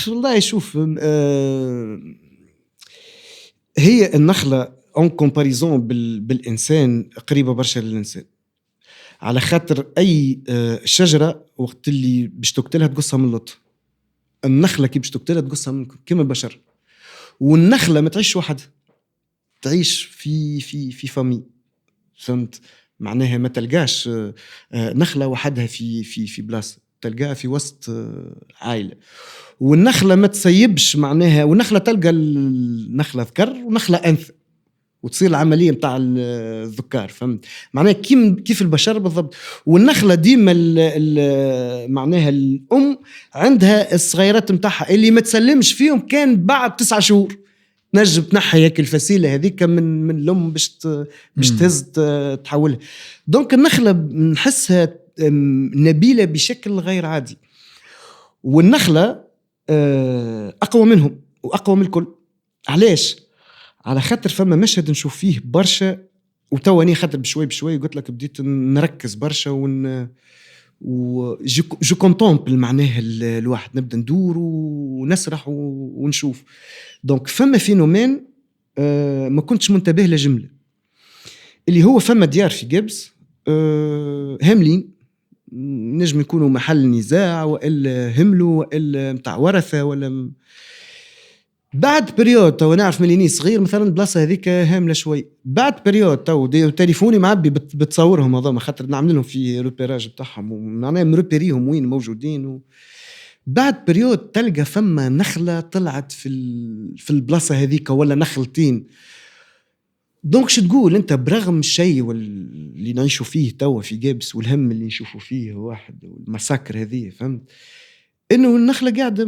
Speaker 1: والله شوف هي النخله اون كومباريزون بالانسان قريبه برشا للانسان، على خاطر اي شجره وقت اللي باش تقتلها تقصها من اللط. النخله كي باش تقتلها تقصها منكم كيما البشر. والنخله ما تعيش وحدها، تعيش في فامي، فهمت معناها؟ ما تلقاش نخله وحدها في بلاصه، تلقاها في وسط عائله. والنخله ما تسيبش معناها، والنخله تلقى النخله ذكر ونخله انثى، وتصير العمليه نتاع الذكار، فهمت معناها؟ كيف البشر بالضبط. والنخله ديما معناها الام عندها الصغيرات نتاعها اللي ما تسلمش فيهم كان بعد 9 شهور نجم تنحي هيك الفسيله هذيك من الام باش تهز تحولها. دونك النخله نحسها نبيله بشكل غير عادي. والنخله اقوى منهم واقوى من الكل. علاش؟ على خاطر فما مشهد نشوف فيه برشا، وتواني خاطر بشوي قلت لك بديت نركز برشا جو كونتومبل معناها الواحد، نبدا ندور ونسرح ونشوف. دونك فما فينومين ما كنتش منتبه لجمله، اللي هو فما ديار في جبس هاملين، نجم يكونوا محل نزاع والا هملوا والا متاع ورثه ولا بعد بريود. تو نعرف مليني صغير مثلا البلاصه هذيك هامله شوي، بعد بريود تو تليفوني معبي بتصورهم هذوما خاطر نعمل لهم في روبيراج بتاعهم ومعناها مربريهم وين موجودين بعد بريود تلقى فما نخله طلعت في البلاصه هذيك ولا نخلتين. دونك شو تقول انت برغم الشيء اللي نعيشوا فيه توا في جابس والهم اللي نشوفوا فيه واحد والمساكر هذه، فهمت انه النخله قاعده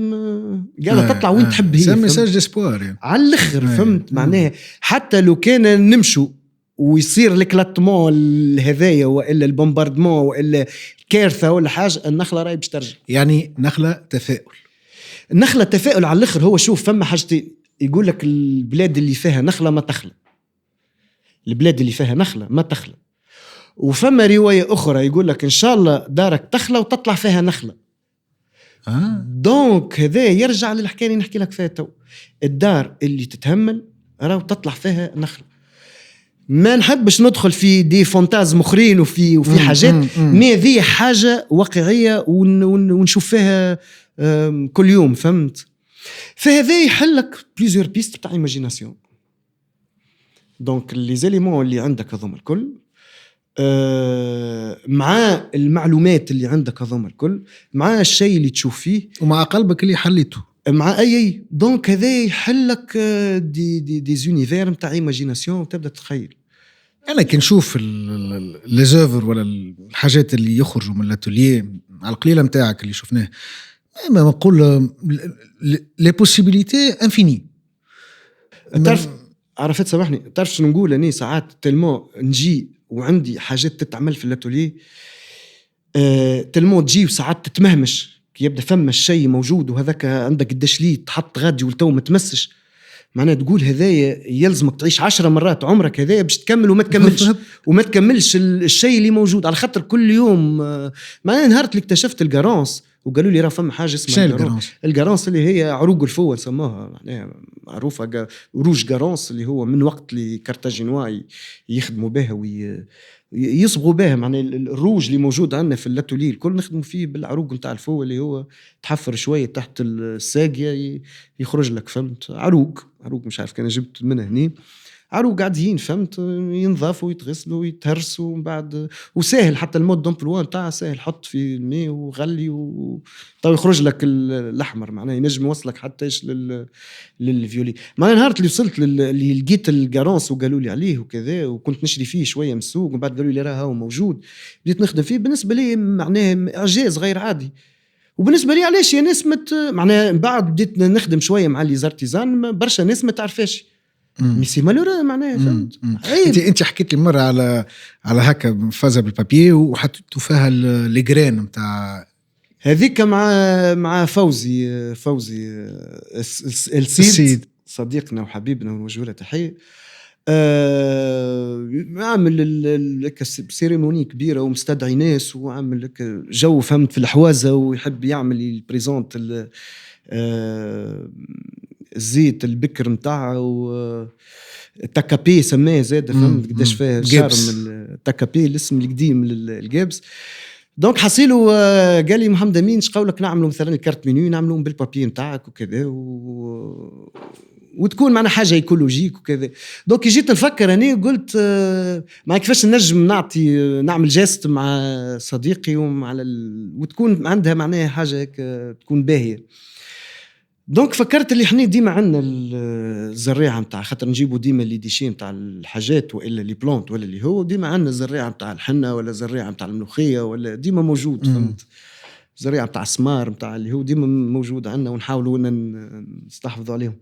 Speaker 1: تطلع وين تحب هي،
Speaker 2: سي ميساج ديسبوار يعني
Speaker 1: على الاخر، فهمت معناها؟ حتى لو كان نمشوا ويصير الكلاتمون هذايا والا البومباردمون والا كارثه ولا حاجه، النخله راهي باش ترجع.
Speaker 2: يعني نخله تفاؤل،
Speaker 1: النخله تفاؤل على الاخر. هو شوف فما حاجتين، يقول لك البلاد اللي فيها نخله ما تخلى، البلاد اللي فيها نخله ما تخلى. وفما روايه اخرى يقول لك ان شاء الله دارك تخلى وتطلع فيها نخله. دونك هذا يرجع للحكايه اللي نحكي لك فيها تو، الدار اللي تتهمل راهو تطلع فيها نخله. ما نحبش ندخل في دي فانتازم اخرين وفي حاجات ما ذي حاجه واقعيه ونشوف فيها كل يوم، فهمت؟ فهذا يحلك بليزيور بيست بتاع ايماجيناسيون. دونك لي زيليمون اللي عندك هذوما الكل مع المعلومات اللي عندك هذوما الكل، مع الشيء اللي تشوف فيه،
Speaker 2: ومع قلبك اللي حليته،
Speaker 1: مع اي دونك هذا يحلك دي زونيفير نتاع ايماجيناسيون وتبدا تتخيل.
Speaker 2: انا كي نشوف لي زوفر ولا الحاجات اللي يخرجوا من الاتوليه على القليله نتاعك اللي شفناه، ما نقول لي بوسيبيليتي انفيني.
Speaker 1: تعرف عرفت سامحني، تعرف شنو نقول اني ساعات تلمو نجي وعندي حاجات تتعمل في الاتوليه تلمو تجي وساعات تتمهمش كي يبدا فما الشيء موجود وهذاك عندك الدشليت تحط غادي والتو ما تمسش، معناها تقول هذايا يلزمك تعيش 10 مرات عمرك هذايا باش تكمل وما تكملش الشيء اللي موجود. على خاطر كل يوم معناها نهار اللي اكتشفت الجرانس وقالوا لي راه فما حاجه اسمها الجرانس اللي هي عروق الفول سموها، معناها معروفه روج جرانس، اللي هو من وقت اللي كارتاجينوا يخدموا بها يصبغوا بها، معناها الروج اللي موجود عندنا في الاتوليه الكل نخدموا فيه بالعروق نتاع الفول، اللي هو تحفر شويه تحت الساقيه يخرج لك، فهمت؟ عروق مش عارف كان جبت منه هني عروق عاديين، فهمت؟ ينضافوا ويتغسلوا ويتهرسوا ومن بعد وسهل، حتى المود دومبلوا نتاعها سهل، حط في الماء وغلي طيب يخرج لك الاحمر، معناه ينجم يوصلك حتى ايش للفيولي. معناه نهار اللي وصلت اللي لقيت الجارونس وقالوا لي عليه وكذا، وكنت نشري فيه شويه من السوق ومن بعد قالوا لي راه هو موجود، بديت نخدم فيه. بالنسبه لي معناه اعجاز غير عادي. وبالنسبه لي علاش يا ناس معناه بعد بديت نخدم شويه مع لي زارتيزان، برشا ناس ما تعرفاش ميسي مالورا، معناها فهمت؟
Speaker 2: انت حكيت لي مره على هكا فازه بالبابي وحطيتوا فيها لي جرين نتاع
Speaker 1: هذيك مع فوزي السيد صديقنا وحبيبنا ونوجه له تحيه. عامل لك سيريموني كبيره ومستدعي ناس وعامل لك جو، فهمت؟ في الحوازه ويحب يعمل البريزونت الزيت البكر متاعه والتكابي سماه زاد، فهمت قداش فيها شارم التكابي، الاسم القديم للجابس. دونك حصيله قال لي محمد امين اش قولك نعملوا مثلا الكارت منيو نعملوهم بالبابي نتاعك وكذا وتكون معنا حاجه ايكولوجيك وكذا. دونك جيت نفكر اني قلت ما كيفاش نجم نعمل جيست مع صديقي وتكون عندها معناها حاجه هيك تكون باهيه. دونك فكرت اللي احنا ديما عندنا الزريعه نتاع خاطر نجيبوا ديما اللي ديشي نتاع الحاجات والا لي بلانت ولا اللي هو ديما عندنا الزريعه نتاع الحنه ولا الزريعه نتاع الملوخيه ولا ديما موجود فهمت. الزريعه نتاع السمار نتاع اللي هو ديما موجود عندنا ونحاولوا نستحفظوا عليهم.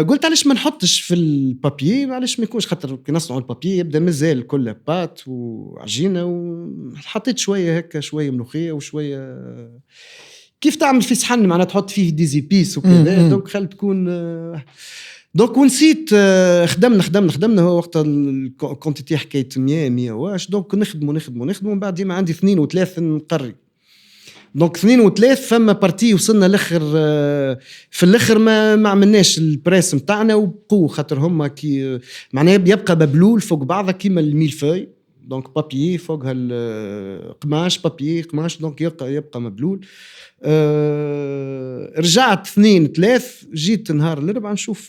Speaker 1: قلت علاش ما نحطش في البابي علاش ما يكونش خاطر كي نصنعوا البابي يبدا مازال كله بات وعجينه وحطيت شويه هكا شويه ملوخيه وشويه كيف تعمل في صحن معناها تحط فيه ديزيبيس وكذا. دونك خل تكون دونك ونسيت خدمنا هو وقت الكونتيتي حكايه 100 واش. دونك نخدموا من بعد ديما عندي 2 و3 نقري. دونك 2 و3 فما بارتي وصلنا الاخر في الاخر ما عملناش البريس نتاعنا وبقوا خاطر هما كي معناها يبقى مبلول فوق بعضها كيما الميلفاي. دونك بابي فوقها القماش بابي قماش دونك يبقى مبلول. رجعت 2 3 جيت نهار الاربعاء نشوف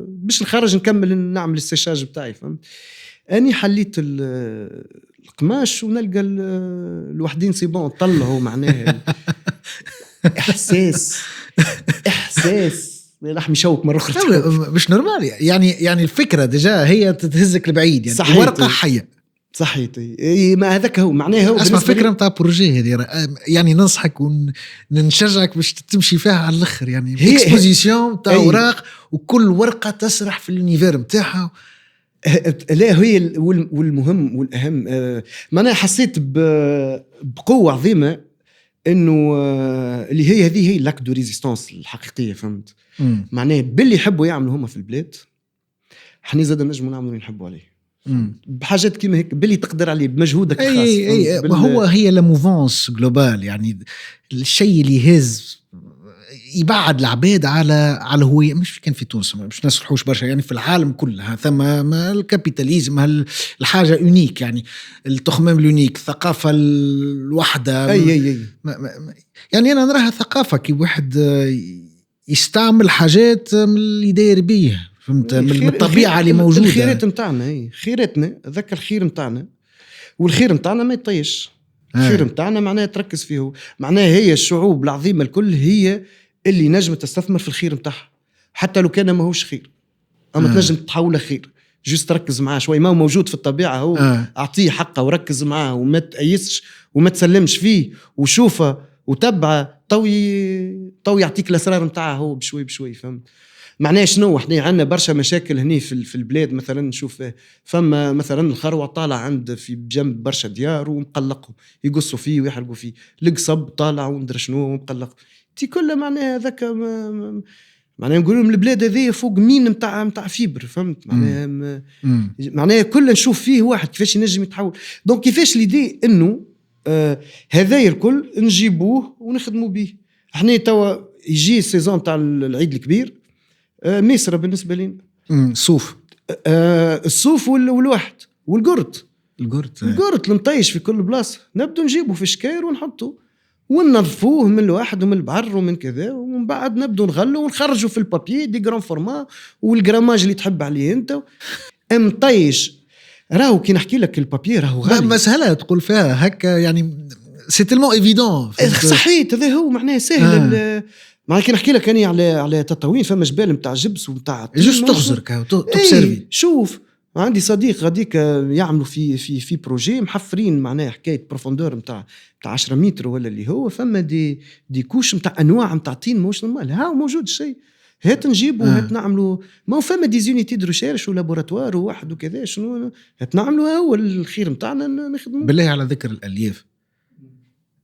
Speaker 1: باش نخرج نكمل نعمل السيشاج بتاعي فهمت. اني حليت القماش ونلقى الوحدين سيبون طلعوا معناها احساس راح مشوك مره اخرى
Speaker 2: مش نورمال يعني الفكره ديجا هي تتهزك لبعيد يعني ورقه حيه
Speaker 1: صحيت. ما هذاك هو معناه هو
Speaker 2: اسمع فكره نتاع بروجي هذه يعني ننصحك ونشجعك باش تمشي فيها على الاخر يعني اكسبوزيسيون تاع اوراق وكل ورقه تسرح في اليونيفير نتاعها.
Speaker 1: لا هي والمهم والاهم معناها حسيت بقوه عظيمه انه اللي هذه لاك دو ريزيستانس الحقيقيه فهمت. معناه باللي يحبوا يعملوا هما في البلاد احنا زاد نجموا نعملوا نحبوا عليه بحاجات كيما هيك باللي تقدر عليه بمجهودك الخاص.
Speaker 2: هي لا موفونس جلوبال يعني الشيء اللي يهز يبعد العباد على هوية مش كان في تونس مش نصرحوش برشا يعني في العالم كلها ثم الكابيتاليزم الحاجة يونيك يعني التخمام اليونيك الثقافة الوحدة يعني أنا نراها ثقافة كي واحد يستعمل حاجات من اللي داير بيه فهمت من الطبيعة اللي موجودة.
Speaker 1: الخيرات متاعنا خيراتنا ذاك الخير متاعنا والخير متاعنا ما يطيش. الخير متاعنا معناها تركز فيه معناها هي الشعوب العظيمة الكل هي اللي نجم تستثمر في الخير متاعها حتى لو كان ما هوش خير اما تنجم تحوله خير جست تركز معاه شوي ما هو موجود في الطبيعة هو اعطيه حقه وركز معاه وما تأيسش وما تسلمش فيه وشوفه وتبعه طوي يعطيك الاسرار متاعه هو بشوي فهمت. معناه شنو احنا عندنا برشا مشاكل هني في البلاد مثلا نشوف فما مثلا الخروة طالع عند في جنب برشا ديار ومقلقهم يقصوا فيه ويحرقوا فيه القصب طالع وندر شنو ومقلق تي كله معناه هذاك معناه نقولوا من البلاد هذه فوق مين متاع فيبر فهمت. معناه كل نشوف فيه واحد كيفاش ينجم يتحول. دونك كيفاش ليدي انه هذايا الكل نجيبوه ونخدموا به. احنا توا يجي سيزون تاع العيد الكبير ميسرة بالنسبة لنا
Speaker 2: صوف
Speaker 1: الصوف والواحد والقرد
Speaker 2: القرد
Speaker 1: المطيش في كل بلاصة نبدو نجيبه في شكاير ونحطه وننظفوه من الواحد ومن البعر ومن كذا ومن بعد نبدو نغلو ونخرجوا في البابي دي جرام فورما والجراماج اللي تحب عليه انت مطيش. راهو كي نحكي لك البابي راهو غالي
Speaker 2: مسهلة تقول فيها هكا يعني سي تيلمون ايفيدون
Speaker 1: صحيح هذا هو معناه سهل ما كي نحكي لك أنا على تطاوين فما جبال متاع جبس ومتاع
Speaker 2: جوست تغزر تبسيرفي.
Speaker 1: شوف عندي صديق غاديك يعملوا في بروجي محفرين معناه حكايه بروفوندور متاع 10 متر ولا اللي هو فما دي كوش متاع انواع متاع طين موش نورمال ها موجود الشيء هات نجيبوا هات نعملوا ما فما دي زونيتي دو ريشيرش ولابوراتوار وواحد وكذا شنو هات نعملوا هو الخير متاعنا نخدموا.
Speaker 2: بالله على ذكر الالياف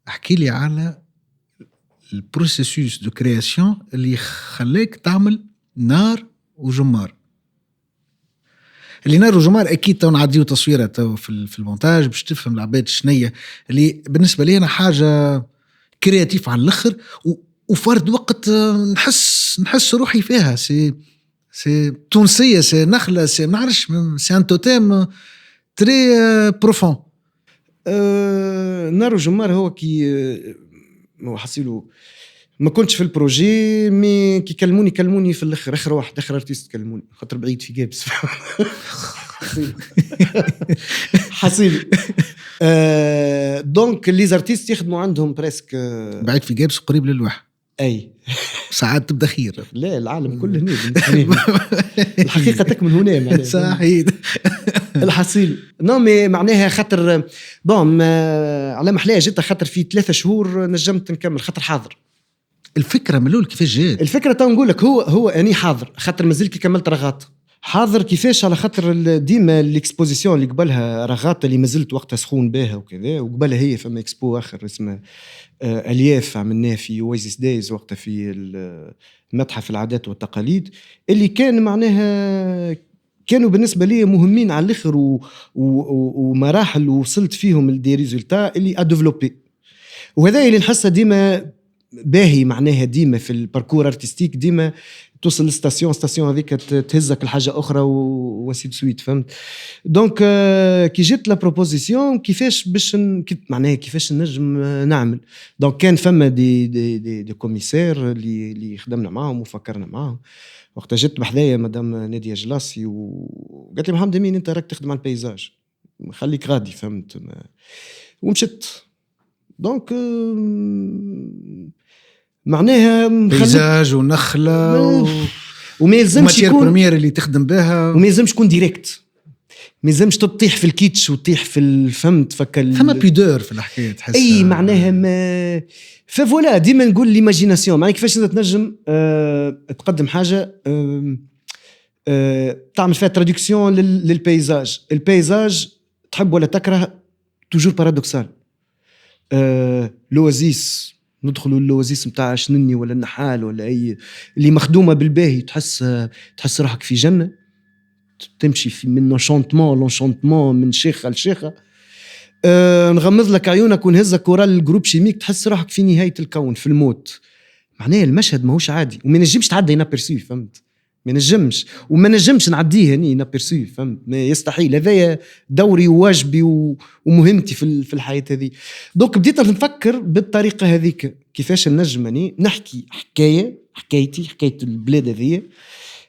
Speaker 2: احكي لي على البروسيسوس دو كرياسيون اللي خلاك تعمل نار وجمار. اللي نار وجمار اكيد تو نعديو تصويره تو في المونتاج باش تفهم العباد شنية اللي بالنسبه لي انا حاجه كرياتيف على الاخر وفرد وقت نحس روحي فيها سي تونسيه سي نخله سي ما نعرفش سي ان توتيم تري بروفون.
Speaker 1: نارو جمار هو كي هو حصيله ما كنتش في البروجي، مي كي كلموني في الاخر اخر واحد اخر ارتيست كلموني خاطر بعيد في جابس. حصيل دونك لي زارتيست يخدموا عندهم بريسك
Speaker 2: بعيد في جابس قريب للوحة.
Speaker 1: اي
Speaker 2: ساعات تبدا خير.
Speaker 1: لا العالم كله هنا الحقيقه تكمن هنا معناها
Speaker 2: صحيح.
Speaker 1: الحصيل نومي معناها خاطر بون على محلاها جيت خاطر في 3 شهور نجمت نكمل خاطر حاضر.
Speaker 2: الفكره من الاول كيفاش جات؟
Speaker 1: الفكره تو نقول لك هو اني حاضر خاطر مازال كي كملت رغاط حاضر كيفاش على خاطر ديما الاكسبوزيسيون اللي قبلها رغاط اللي مازلت وقتها سخون بها وكذا، وقبلها هي فما اكسبو اخر اسمه الياف عملناه في اويزيس دايز وقتها في متحف العادات والتقاليد اللي كان معناها كانوا بالنسبه لي مهمين على الاخر ومراحل وصلت فيهم لدي ريزولتا اللي اديفلوبي، وهذا اللي نحسه ديما باهي معناها ديما في الباركور ارتستيك ديما توصل للستاسيون هذيك تهزك الحاجه اخرى وسيد سويت فهمت. دونك كي جيت لا بروبوزيسيون كيفاش باش معناها كيفاش نجم نعمل، دونك كان فما دي كوميسير اللي خدمنا معاهم وفكرنا معاهم. وقت جيت بحذايا مدام ناديه جلاسي وقالت لي محمد امين انت راك تخدم على البيزاج خليك غادي فهمت ومشيت. دونك معناها
Speaker 2: بيزاج ونخله
Speaker 1: وما يلزمش
Speaker 2: يكون بريمير اللي تخدم بها،
Speaker 1: وما يلزمش تكون ديريكت، ما يلزمش تطيح في الكيتش وتطيح في الفهمت
Speaker 2: ثم بيدور في الحكايه تحس
Speaker 1: اي معناها ما فوالا ديما نقول ليماجيناسيون معناها كيفاش انت تنجم تقدم حاجه تعمل فيها تراديكسيون للبيزاج. البيزاج تحب ولا تكره توجور بارادوكسال. لوازيس ندخلوا اللوازيس متاع شنني ولا النحال ولا اي اللي مخدومه بالباهي تحس روحك في جنه، تمشي في من لونشونتمون من شيخه لشيخه. نغمض لك عيونك ونهزك ورا الجروب شيميك تحس روحك في نهايه الكون في الموت. معناه المشهد ماهوش عادي وما نجمش تعدي نابرسي فهمت، ما نجمش وما نجمش نعديه هني نابرسي فهمت، ما يستحيل. هذايا دوري وواجبي ومهمتي في الحياه هذه. دونك بديت نفكر بالطريقه هذيك كيفاش نجم نحكي حكايه البلاد هذه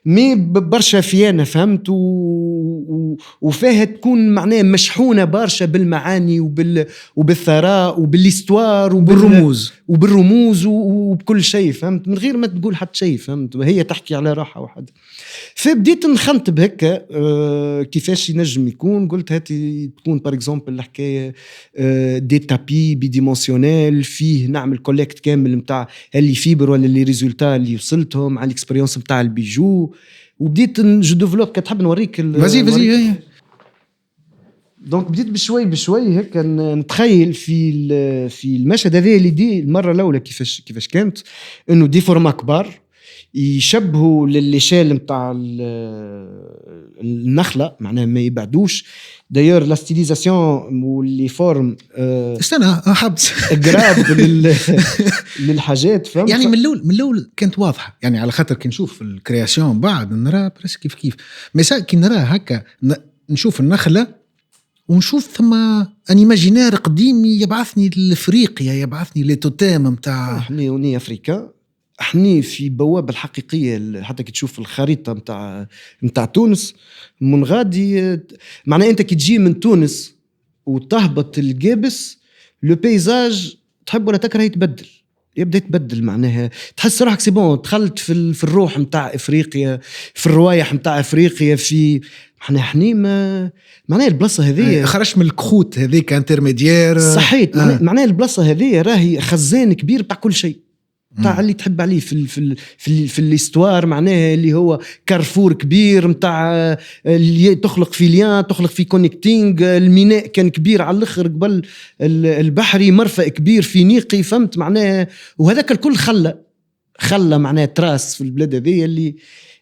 Speaker 1: مي برشا فيانا فهمت وفيها تكون معناها مشحونه برشا بالمعاني وبالثراء وبالاستوار وبالرموز وبكل شيء فهمت من غير ما تقول حتى شيء فهمت، وهي تحكي على راحه واحده. فبديت نخنت بهكا كيفاش ينجم يكون. قلت هاتي تكون بار اكزومبل الحكايه دي تابي بيديمونسيونيل فيه نعمل كوليكت كامل نتاع اللي فيبر ولا اللي ريزولتا اللي وصلتهم على الاكسبيريونس نتاع البيجو. وبديت جو ديفلوب كتحب نوريك
Speaker 2: فازي
Speaker 1: دونك بديت بشوي هيك نتخيل في المشهد هذا اللي دي المره الاولى كيفاش كانت انه دي فورما كبار يشبهوا للشال نتاع النخله معناها ما يبعدوش. دايور لا ستيليزاسيون واللي فورم
Speaker 2: استنى حبس
Speaker 1: قراب للحاجات فهمت.
Speaker 2: يعني من الاول كانت واضحه يعني على خاطر كي نشوف الكرياسيون بعد نرى برس كيف مساء كي نرى هكا نشوف النخله ونشوف ثم ان ايماجينير قديم يبعثني لافريقيا يبعثني لتوتام نتاع
Speaker 1: احنا افريكا احنا في بوابه الحقيقيه. حتى كي تشوف الخريطه نتاع تونس من غادي معناها انت كي تجي من تونس وتهبط الجابس لو بيزاج تحب ولا تكره يبدا يتبدل معناها تحس روحك سي بون دخلت في الروح نتاع افريقيا في الروايح نتاع افريقيا في احنا معناها البلاصه هذه
Speaker 2: خرجت من الكخوت هذيك انترميديير
Speaker 1: صحيت. معناها البلاصه هذه راهي خزان كبير تاع كل شيء تاع اللي تحب عليه في الاستوار معناها اللي هو كارفور كبير متاع اللي تخلق في ليان تخلق في كونيكتينج. الميناء كان كبير على الاخر قبل البحري مرفأ كبير في نيقي فهمت معناها. وهذاك الكل خلى معناها تراس في البلاد هذه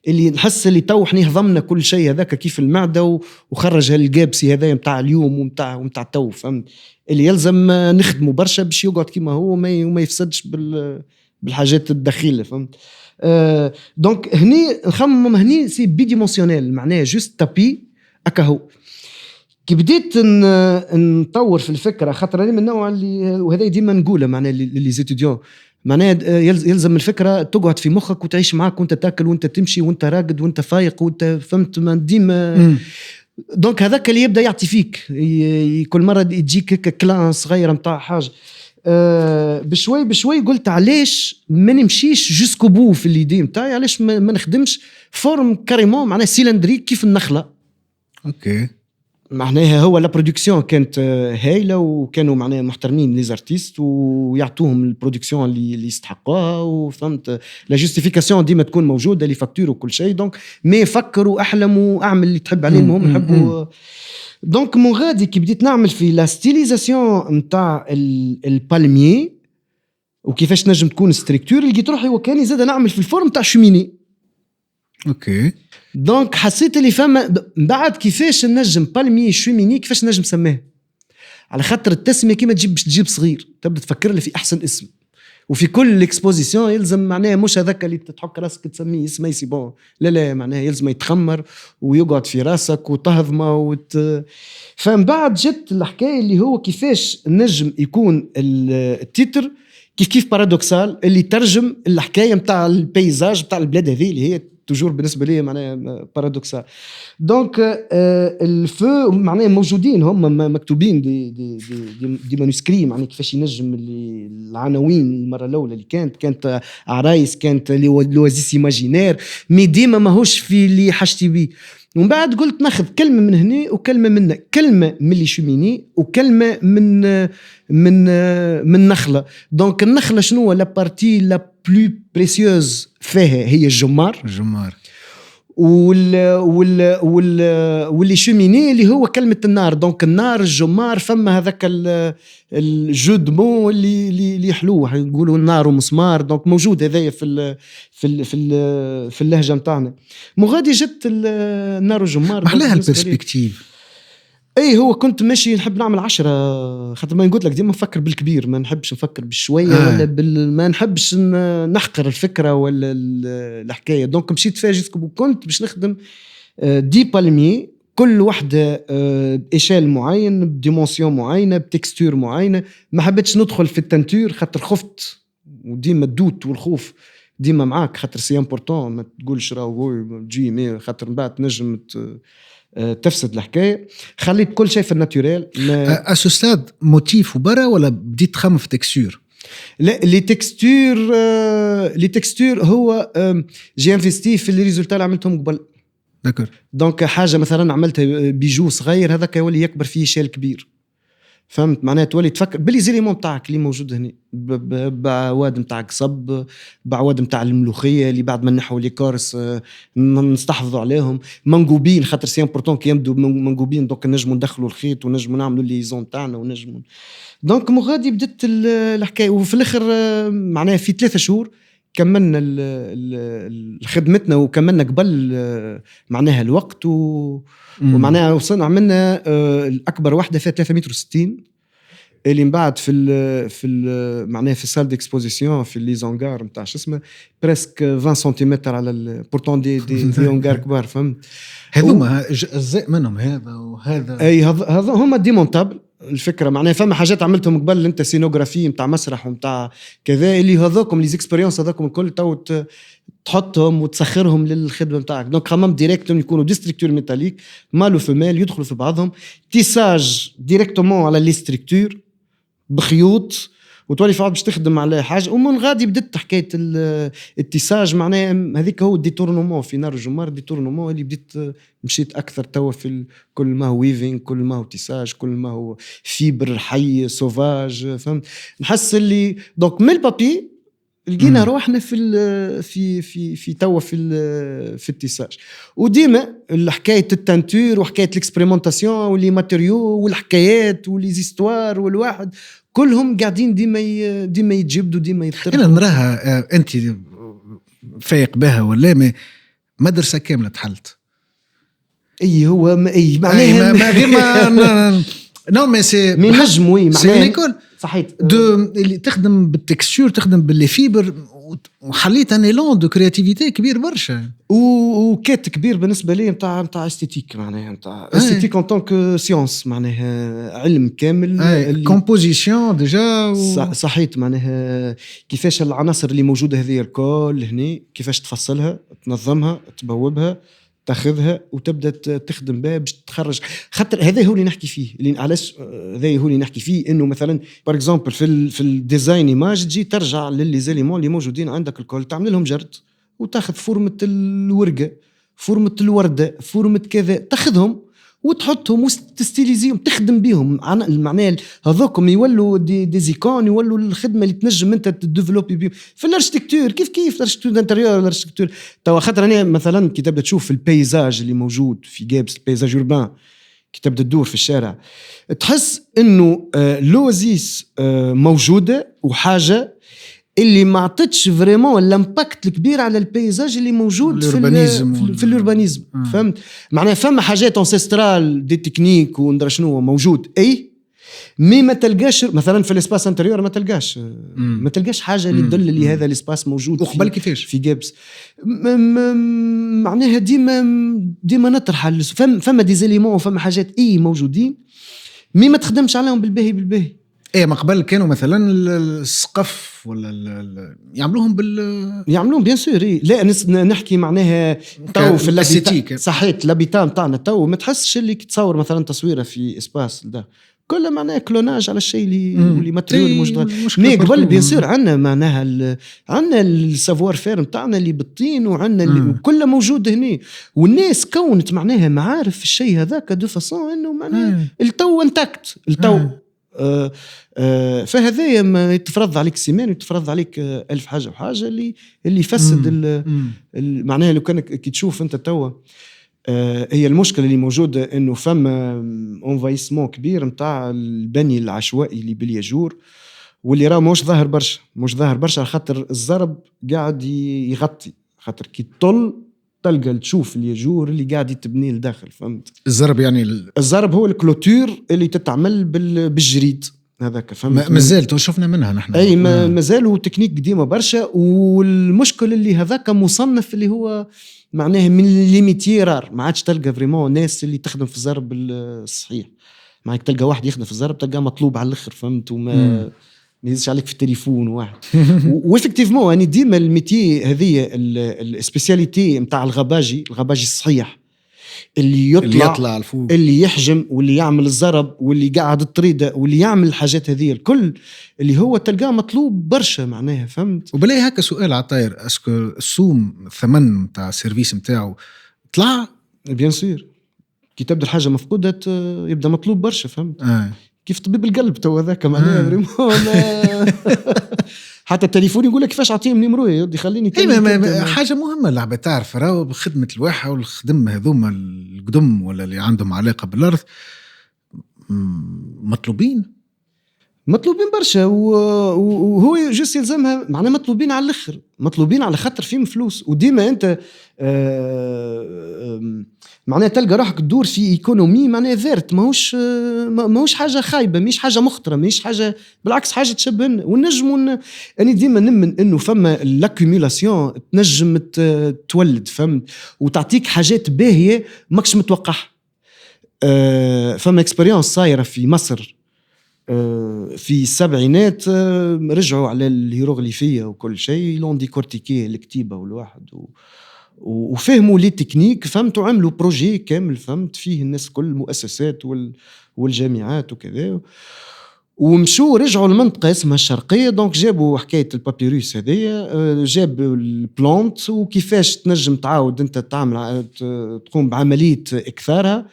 Speaker 1: اللي نحس اللي توحني هضمنا كل شيء هذاك كيف المعده وخرج هالجابسي هذا متاع اليوم ومتاع تو فهمت اللي يلزم نخدمه برشا باش يقعد كيما هو وما يفسدش بالحاجات الدخيله فهمت. دونك هني نخمم هني سي بيديمونسيونيل معناها جوست تابي اكاهو كي بديت نطور في الفكره، خاطر انا من النوع اللي، وهذا ديما نقوله معناها لي زيتيديون، معناها يلزم الفكره تقعد في مخك وتعيش معاك وانت تاكل وانت تمشي وانت راقد وانت فايق وانت فهمت، ما ديما دونك هذاك اللي يبدا يعطي فيك كل مره تجيك كلان صغيره نتاع حاجه. بشوي بشوي قلت علاش ما نمشيش جوسكو بو في اليدين نتاعي، علاش ما نخدمش فورم كاريمون معناها سيلندريك كيف النخله.
Speaker 2: اوكي
Speaker 1: معناها هو لا برودكسيون كانت هايله، وكانوا معناها محترمين لي زارتيست ويعطوهم البرودكسيون اللي يستحقوها، وفهمت لا جوستيفيكاسيون ديما تكون موجوده لي فاكتور وكل شيء. دونك ما فكروا احلموا اعمل اللي تحب عليه، المهم نحبوا. دونك من غادي كي بديت نعمل في لا ستيليزاسيون نتاع البالميي وكيفاش نجم تكون ستركتور، لقيت روحي وكاني زاد نعمل في الفورم تاع شوميني.
Speaker 2: اوكي
Speaker 1: دونك حسيت اللي فما بعد كيفاش نجم بالمي شوميني، كيفاش نجم سماه، على خاطر التسميه كيما تجيب صغير تبدا تفكر لي في احسن اسم، وفي كل اكسبوزيسيون يلزم معناها مش هذاك اللي تحك راسك تسميه اسمه سي بون، لا معناها يلزم يتخمر ويقعد في راسك وتهضمه فمن بعد جت الحكايه اللي هو كيفاش نجم يكون التتر كيف بارادوكسال اللي ترجم الحكايه نتاع البيزاج نتاع البلاد هذه اللي هي توجور بالنسبه لي معناها بارادوكسال. دونك الفو معناها موجودين هم مكتوبين دي مانuscrits معناها كيفاش ينجم العناوين المره الاولى اللي كانت عرايس، كانت لوازيس ايماجينير، مي ديما ماهوش في اللي حاجتي بيه. ومن بعد قلت ناخذ كلمه من هنا وكلمه من كلمه من اللي شوميني وكلمه من نخله. دونك النخله شنو لا بارتي لا بلو بريسيوز فيها هي الجمار واللي شوميني اللي هو كلمه النار. دونك النار الجمار فما هذاك الجود مو اللي يحلوه نقولوا النار ومسمار. دونك موجود هذايا في اللهجه نتاعنا. مغادي جت النار والجمار
Speaker 2: محلاها البرسبكتيف.
Speaker 1: اي هو كنت ماشي نحب نعمل 10 خاطر ما نقول لك ديما نفكر بالكبير، ما نحبش نفكر بالشويه ولا ما نحبش نحقر الفكره ولا الحكايه. دونك مشيت فاجئ كنت باش نخدم دي بالمي كل واحده بإشال معين بديمونسيون معينه بتكستور معينه. ما حبيتش ندخل في التنتور خاطر خفت، وديما الدوت والخوف ديما معاك خاطر سي امبورطون ما تقولش راهو جي مي خاطر من بعد نجم تفسد الحكايه. خليت كل شيء في الناتوريل.
Speaker 2: أستاذ موتيف وبرا ولا بديت تخمم في تكستور؟
Speaker 1: لا لي تكستور هو جي انفستي في لي ريزولتا اللي عملتهم قبل.
Speaker 2: داكور.
Speaker 1: دونك حاجه مثلا عملتها بيجو صغير هذاك يولي يكبر فيه شيل كبير، فهمت معناها تولي تفكر بلي زيليمون نتاعك اللي موجود هنا بعواد نتاع قصب بعواد نتاع الملوخيه اللي بعد ما نحوا لي كورس نستحفظوا عليهم منقوبين خاطر سي امبورطون كي يبدو منقوبين. دونك نجموا ندخلوا الخيط ونجموا نعملوا ليزون تاعنا ونجموا. دونك مغادي بدت الحكايه وفي الاخر معناها في 3 شهور كملنا خدمتنا وكملنا قبل معناها الوقت ومعناها وصلنا عملنا الأكبر واحدة فيها 3 متر و60 اللي من بعد في معناها في السال ديكسبوزيسيون في لي زونغار نتاع شو اسمه بريسك 20 سنتيمتر على بورتون دي زونغار كبار. فهمت
Speaker 2: هذوما أجزاء منهم هذا وهذا.
Speaker 1: أي هذا هما ديمونتابل. الفكره معناها فما حاجات عملتهم قبل انت سينوغرافي نتاع مسرح ونتاع كذا اللي هذوكم لي زيكسبيريونس هذوكم الكل تو تحطهم وتسخرهم للخدمه نتاعك. دونك خمم ديريكتوم يكونوا دي ستركتور ميتاليك مالو فيميل يدخلوا في بعضهم تيساج ديريكتومون على لي ستركتور بخيوط وتولي فعاد باش تخدم على حاجه. ومن غادي بدت حكايه التيساج معناها هذيك هو ديتورنومون في نار الجمار ديتورنومون اللي بديت مشيت اكثر توا في كل ما هو ويفينغ كل ما هو تيساج كل ما هو فيبر حي سوفاج. فهمت نحس اللي دونك من البابي لقينا روحنا في توا في التيساج. وديما الحكايه التنتور وحكايه الاكسبيريمونطاسيون واللي ماتيريو والحكايات واللي زيستوار والواحد كلهم قاعدين ديما يتجبدوا ديما يتطرحوا.
Speaker 2: انا نراها انت فايق بها ولا مدرسه كامله تحلت.
Speaker 1: اي هو اي معناها
Speaker 2: نو مي سي
Speaker 1: نجم وي
Speaker 2: معناها
Speaker 1: صحيت
Speaker 2: اللي تخدم بالتكستور تخدم باللي فيبر وحليت ان ايلون دو كرياتيفيتي كبير برشا
Speaker 1: وكات كبير بالنسبه لي نتاع استيتيك معناها نتاع استيتيك ان طونك سيونس معناها علم كامل
Speaker 2: كومبوزيسيون ديجا
Speaker 1: صحيت معناها كيفاش العناصر اللي موجوده هذه الكل هنا كيفاش تفصلها تنظمها تبوبها تاخذها وتبدا تخدم بها باش تخرج خاطر هذا هو اللي نحكي فيه اللي علاش هذا هو اللي نحكي فيه انه مثلا بار اكزومبل في الديزاين ايماج تجي ترجع للي زاليمون اللي موجودين عندك الكل تعمل لهم جرد وتاخذ فورمه الورقه فورمه الورده فورمه كذا تاخذهم وتحطهم وتستيليزيهم تخدم بهم معناه هذوكم يولوا دي زيكون يولوا الخدمه اللي تنجم انت تديفلوبي بهم في الاركتيكتور كيف الاركتيكتور الانتيريور الاركتيكتور تو خاطر انا مثلا كي تبدا تشوف البيزاج اللي موجود في جابس البيزاج اوربان كي تبدا تدور في الشارع تحس انه لوزيس موجوده وحاجه اللي ما عطتش فريمون الامباكت الكبير على البيزاج اللي موجود في الأوربانيزم فهمت معناها فما حاجات انسيسترال دي تكنيك وندرى شنو موجود اي مي ما تلقاش مثلا في الاسباس انتيريور ما تلقاش حاجه اللي تدل لي هذا الاسباس موجود
Speaker 2: وقبل كيفاش
Speaker 1: في جابس معناها ديما نطرح فما دي زيليمون وفما حاجات اي موجودين مي ما تخدمش عليهم بالباهي
Speaker 2: ايه ما قبل كانوا مثلا السقف ولا يعملوهم
Speaker 1: يعملوهم بيان سور لا نحكي معناها تو في
Speaker 2: الاسيتيك
Speaker 1: صحيت لابيتان تاعنا تو ما تحسش اللي تصور مثلا تصويره في اسباس ده كل معناها كلوناج على الشيء اللي ماتريال موجود مي قبل بيان سور عندنا معناها عندنا السافوار فير نتاعنا اللي بالطين وعندنا كله موجود هنا والناس كونت معناها معارف في الشيء هذاك دو فاصون انه معناها التو انتاكت التو فهذا ما يتفرض عليك سيمان يتفرض عليك ألف حاجة وحاجة اللي يفسد معناها لو كانك كي تشوف أنت توا هي المشكلة اللي موجودة إنه فما انفايسمون كبير متاع البني العشوائي اللي بالياجور واللي راه مش ظاهر برشا خاطر الزرب قاعد يغطي خاطر كي تلقى تشوف الياجور اللي قاعد يتبني لداخل فهمت
Speaker 2: الزرب يعني
Speaker 1: الزرب هو الكلوتور اللي تتعمل بالجريد هذاك فهمت
Speaker 2: مازال شفنا منها نحن
Speaker 1: اي مازالوا تكنيك قديمه برشا والمشكل اللي هذاك مصنف اللي هو معناه من ليميتيرار ما عادش تلقى فريمون ناس اللي تخدم في الزرب الصحيح معك تلقى واحد يخدم في الزرب تلقى مطلوب على الاخر فهمت وما ما يزيدش عليك في التليفون واحد وإفكتيفمون يعني ديما الميتي هذه السبيسياليتي متاع الغباجي الصحيح اللي يطلع
Speaker 2: الفوق
Speaker 1: اللي يحجم واللي يعمل الزرب واللي قاعد الطريدة واللي يعمل الحاجات هذه الكل اللي هو تلقاه مطلوب برشا معناها فهمت
Speaker 2: وبلاي هكا سؤال عطاير اسكو السوم الثمن متاع السيرفيس متاعه طلع
Speaker 1: بيان سير كي تبدا الحاجة مفقودة يبدأ مطلوب برشا فهمت كيف طبيب القلب تو هذاك معناها فريمون حتى التليفون يقول لك كيفاش اعطيهم نيمروي يودي خليني
Speaker 2: حاجه مهمه اللعبه تعرف راهو بخدمه الواحه والخدمه هذوما القدم ولا اللي عندهم علاقه بالارض مطلوبين
Speaker 1: برشا وهو جوست يلزمها معناه مطلوبين على الاخر مطلوبين على خاطر فيهم فلوس وديما انت معناه تلقى روحك تدور في ايكونومي معناه ذرت ماهوش حاجه خايبه مش حاجه مخطره مش حاجه بالعكس حاجه تشبهنا ونجم اني ديما نمن انه فما لاكوميلاسيون تنجم تولد فهمت وتعطيك حاجات باهيه ماكش متوقعها فما اكسبيريونس صايره في مصر في السبعينات رجعوا على الهيروغليفية وكل شيء لون ديكورتيكيه الكتيبة والواحد وفهموا لي تكنيك فهمت وعملوا بروجي كامل فهمت فيه الناس كل المؤسسات والجامعات وكذا ومشوا رجعوا المنطقة اسمها الشرقية دونك جابوا حكاية البابيروس هذية جاب البلانت وكيفاش تنجم تعاود انت تقوم بعملية اكثارها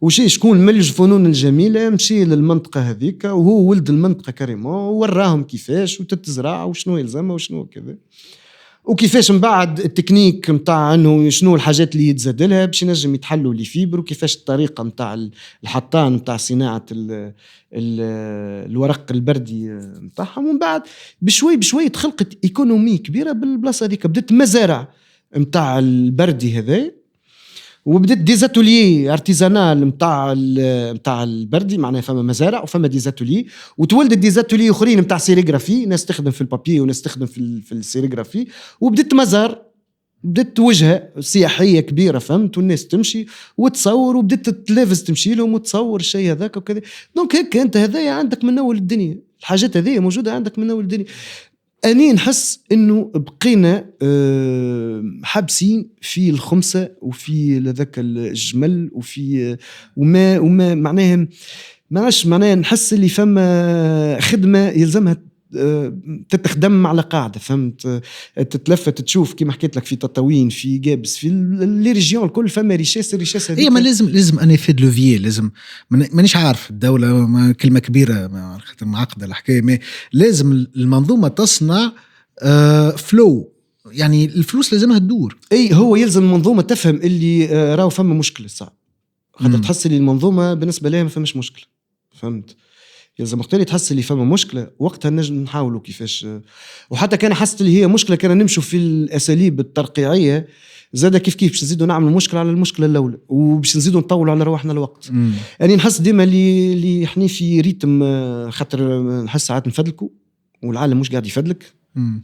Speaker 1: وشي شكون من الفنون الجميلة مشي للمنطقة هذيك وهو ولد المنطقة كريمون ووراهم كيفاش وتتزرع وشنو يلزمها وشنو كذا وكيفاش من بعد التكنيك متاع انه شنو الحاجات اللي يتزاد لها باش ينجم يتحلوا لي فيبر وكيفاش الطريقة متاع الحطان متاع صناعة الورق البردي متاعهم ومن بعد بشوي تخلقت ايكونومي كبيرة بالبلاصة هذيك بدت مزارع متاع البردي هذا وبدت ديزاتولي ارتيزانال نتاع البردي، معناها فما مزارع وفما ديزاتولي، وتولدت ديزاتولي اخرين نتاع سيريغرافي، ناس تخدم في البابي وناس تخدم في السيريغرافي، وبدت مزار، بدت وجهه سياحيه كبيره فهمت، والناس تمشي وتصور، وبدت التلفز تمشي لهم وتصور الشيء هذاك وكذا. دونك هيك انت هذايا عندك من اول الدنيا، الحاجات هذه موجوده عندك من اول الدنيا. أني نحس إنه بقينا حابسين في الخمسة وفي لذاك الجمل وفي وما معناها معناها نحس اللي فما خدمة يلزمها تتخدم على قاعدة فهمت، تتلفت تشوف كيما حكيت لك في تطاوين في جابس في اللي ريجيون الكل فما ريشاس
Speaker 2: هي ما لازم أنا فيد لوفيي، لازم مانيش عارف الدولة كلمة كبيرة معقدة الحكاية، ما لازم المنظومة تصنع فلو، يعني الفلوس لازمها تدور.
Speaker 1: اي هو يلزم المنظومة تفهم اللي راهو فما مشكلة صعب، خاطر تحس لي المنظومة بالنسبة لها ما فماش مشكلة فهمت، يلزم مختلي تحس اللي فما مشكلة وقتها نجم نحاولوا كيفاش، وحتى كان حست اللي هي مشكلة كان نمشوا في الأساليب الترقيعية زادا كيف باش نزيدوا نعملوا مشكلة على المشكلة الأولى، وباش نزيدوا نطولوا على رواحنا الوقت. يعني نحس ديما اللي احنا في ريتم، خاطر نحس ساعات نفدلكوا والعالم مش قاعد يفدلك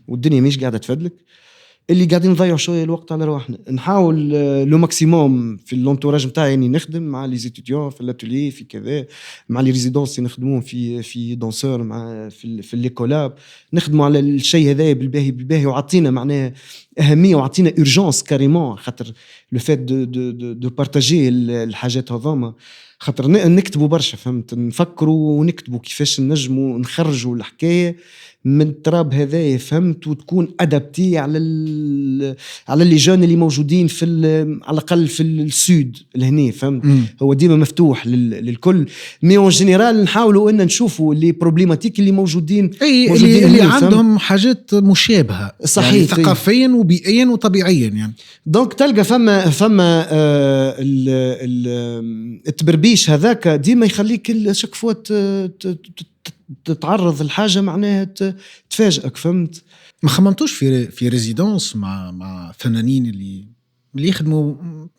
Speaker 1: والدنيا مش قاعدة تفدلك، اللي قاعدين نضيعوا شويه الوقت على رواحنا. نحاول لو ماكسيموم في اللونتوراج نتاعي اني نخدم مع لي زيتيديون في الاتولي في كذا، مع لي ريزيدونسي نخدمون في دونسور مع في ليكولاب، نخدموا على الشيء هذا بالباهي وعطينا معناه اهميه وعطينا اورجانس كاريمون، خاطر لو فات دو بارتاجي الحاجات هذوما، خاطر نكتبوا برشا فهمت، نفكروا ونكتبوا كيفاش نجموا نخرجوا الحكايه من التراب هذايا فهمت، وتكون ادابتي على اللي جون اللي موجودين في على الاقل في السود لهنا فهمت. هو ديما مفتوح للكل، مي اون جينيرال نحاولوا ان نشوفوا لي بروبليماتيك اللي موجودين
Speaker 2: اللي عندهم حاجات مشابهه صحيح، يعني ثقافيا وبيئيا وطبيعيا يعني.
Speaker 1: دونك تلقى فما التبربيش هذاك ديما يخليك شك فوت تتعرض الحاجة معناها تفاجئك فهمت.
Speaker 2: ما خممتوش في ريزيدونس مع فنانين اللي يخدموا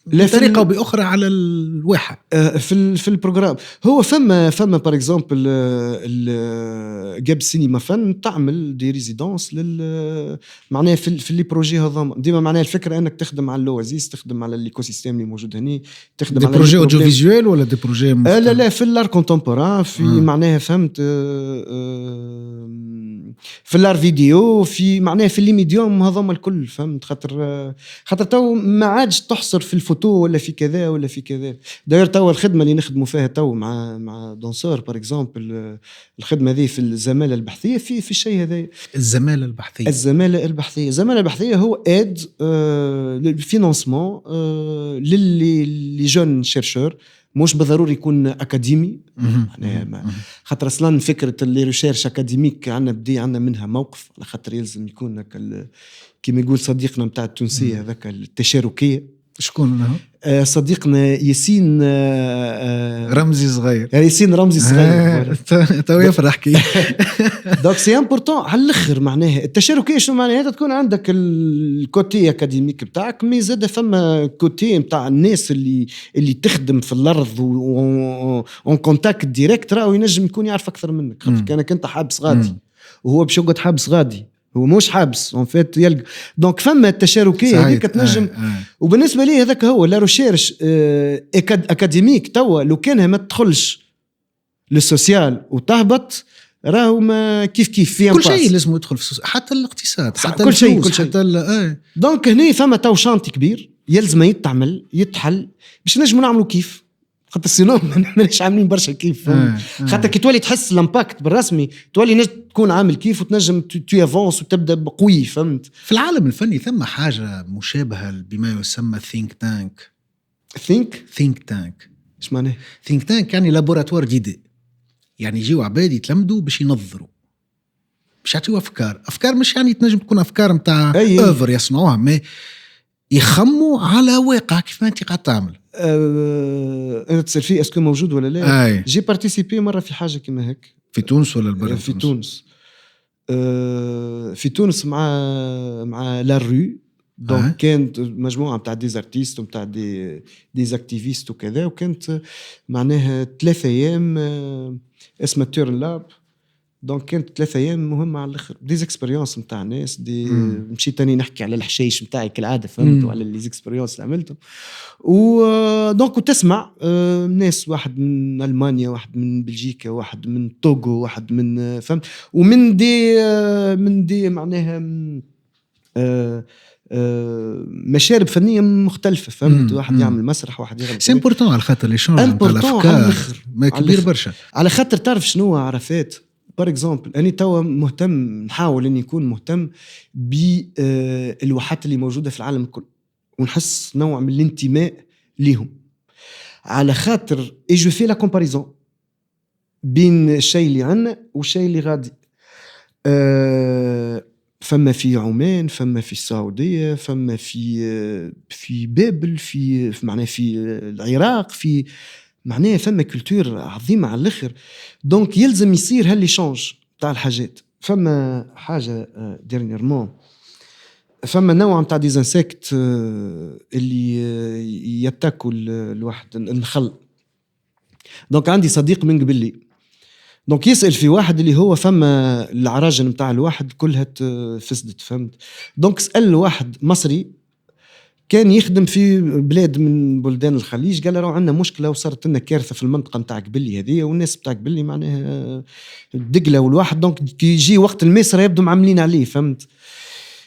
Speaker 2: بطريقة وبأخرى على الواحة
Speaker 1: في البروجرام؟ هو فما بار اكزومبل جاب سينما فن تعمل دي ريزيدونس معناها في لي بروجي هذوما ديما، معناها الفكرة انك تخدم على اللوازيس، تخدم على الايكو سيستيم اللي موجود هني، تخدم على
Speaker 2: دي بروجي اوديو فيزوال ولا دي بروجي
Speaker 1: لا في الار كونتمبوران، في معناها فهمت في الار فيديو، في معناها في لي ميديوم هذوما الكل فهمت، خاطر تو ما عادش تحصر في الفوتو ولا في كذا ولا في كذا. داير تو الخدمه اللي نخدموا فيها تو مع دونسور بار اكزومبل، الخدمه هذه في الزماله البحثيه في الشيء هذا.
Speaker 2: الزماله
Speaker 1: البحثيه هو اد للفينانسمون للي جون شيرشور، مش بالضروري يكون اكاديمي خاطر اصلا فكره اللي ريشيرش اكاديميك عندنا منها موقف، على خاطر يلزم يكون كما يقول صديقنا متاع التونسيه هذاك التشاركيه.
Speaker 2: شكون له؟
Speaker 1: صديقنا ياسين
Speaker 2: رمزي صغير،
Speaker 1: ياسين رمزي صغير
Speaker 2: تو يفرح كي
Speaker 1: دونك سي امبورطون على الاخر. معناها التشاركيه شنو معناها؟ تكون عندك الكوتي اكاديميك بتاعك، مي زاد فما كوتي نتاع الناس اللي تخدم في الارض اون كونتاكت ديريكت، راهو ينجم يكون يعرف اكثر منك، خاطر كانك انت حابس غادي وهو باش يقعد حابس غادي، هو مش حابس اون فيت يلقى. دونك فما التشاركيه هذيك تنجم وبالنسبه لي هذاك هو لا ريشيرش اكاديميك توا لو كانها ما تدخلش للسوسيال وتهبط راهو ما كيف في
Speaker 2: كل شيء لازم يدخل في حتى الاقتصاد حتى
Speaker 1: كل شيء
Speaker 2: حتى
Speaker 1: دونك هنا فما تو شانتي كبير يلزم يتعمل يتحل باش نجموا نعملوا كيف، خاطر سينو مانيش عاملين برشا كيف خاطر كي تولي تحس الامباكت بالرسمي تولي تكون عامل كيف وتنجم تو افونس وتبدا بقوي فهمت.
Speaker 2: في العالم الفني ثم حاجه مشابهه بما يسمى ثينك تانك. ثينك تانك
Speaker 1: ايش معناه؟
Speaker 2: ثينك تانك يعني لابوراتوار جديد، يعني يجيو عباد يتلمدوا باش ينظروا، باش يعطيوا افكار مش يعني تنجم تكون افكار نتاع اوفر يصنعوها، ما يخموا على واقع كيف ما انت قاعد تعمل.
Speaker 1: انا تسال فيه اسكو موجود ولا لا؟ جي بارتيسيبي مره في حاجه كما هيك
Speaker 2: في تونس ولا البلد؟
Speaker 1: في تونس. في تونس مع لا رو دونك كانت مجموعه نتاع ديزارتيست ونتاع ديزاكتيفيست وكذا، وكانت معناها 3 ايام اسمها تيرن لاب. دونك كانت 3 ايام مهمه على الاخر، ديزاكسبيريونس نتاع ناس مشيت تاني نحكي على الحشيش نتاعي كالعاده، فهمت، وعلى ليزاكسبيريونس اللي عملتهم. ودونك وتسمع ناس، واحد من المانيا، واحد من بلجيكا، واحد من توغو، واحد من فهمت، ومن دي معناها مشارب فنيه مختلفه، فهمت. واحد يعمل مسرح، واحد يغني.
Speaker 2: سي امبورطون على خاطر لي شونج نتاع الافكار ما كبير برشا، على
Speaker 1: خاطر تعرف شنو عرفات. بار اكزامبل اني توا مهتم، نحاول اني يكون مهتم بالواحات اللي موجوده في العالم الكل، ونحس نوع من الانتماء ليهم، على خاطر اجو في لا كومباريزون بين الشيء اللي عندنا والشيء اللي غادي. فما في عمان، فما في السعوديه، فما في بابل، في معناه في العراق، في معناه فما كولتور عظيمه على الاخر. دونك يلزم يصير هاللي شانج تاع الحاجات. فما حاجه ديرنييرمون، فما نوع نتاع ديزانسيكت اللي يتاكل الواحد، النخل. دونك عندي صديق من قبل لي، دونك يسأل في واحد اللي هو فما العراجن نتاع الواحد كلها فسدت، فهمت. دونك سأل واحد مصري كان يخدم في بلاد من بلدان الخليج، قال له عندنا مشكله وصارت لنا كارثه في المنطقه نتاع قبلي هذه، والناس بتاع قبلي معناها دقله والواحد، دونك كي يجي وقت الميسره يبدو معملين عليه، فهمت.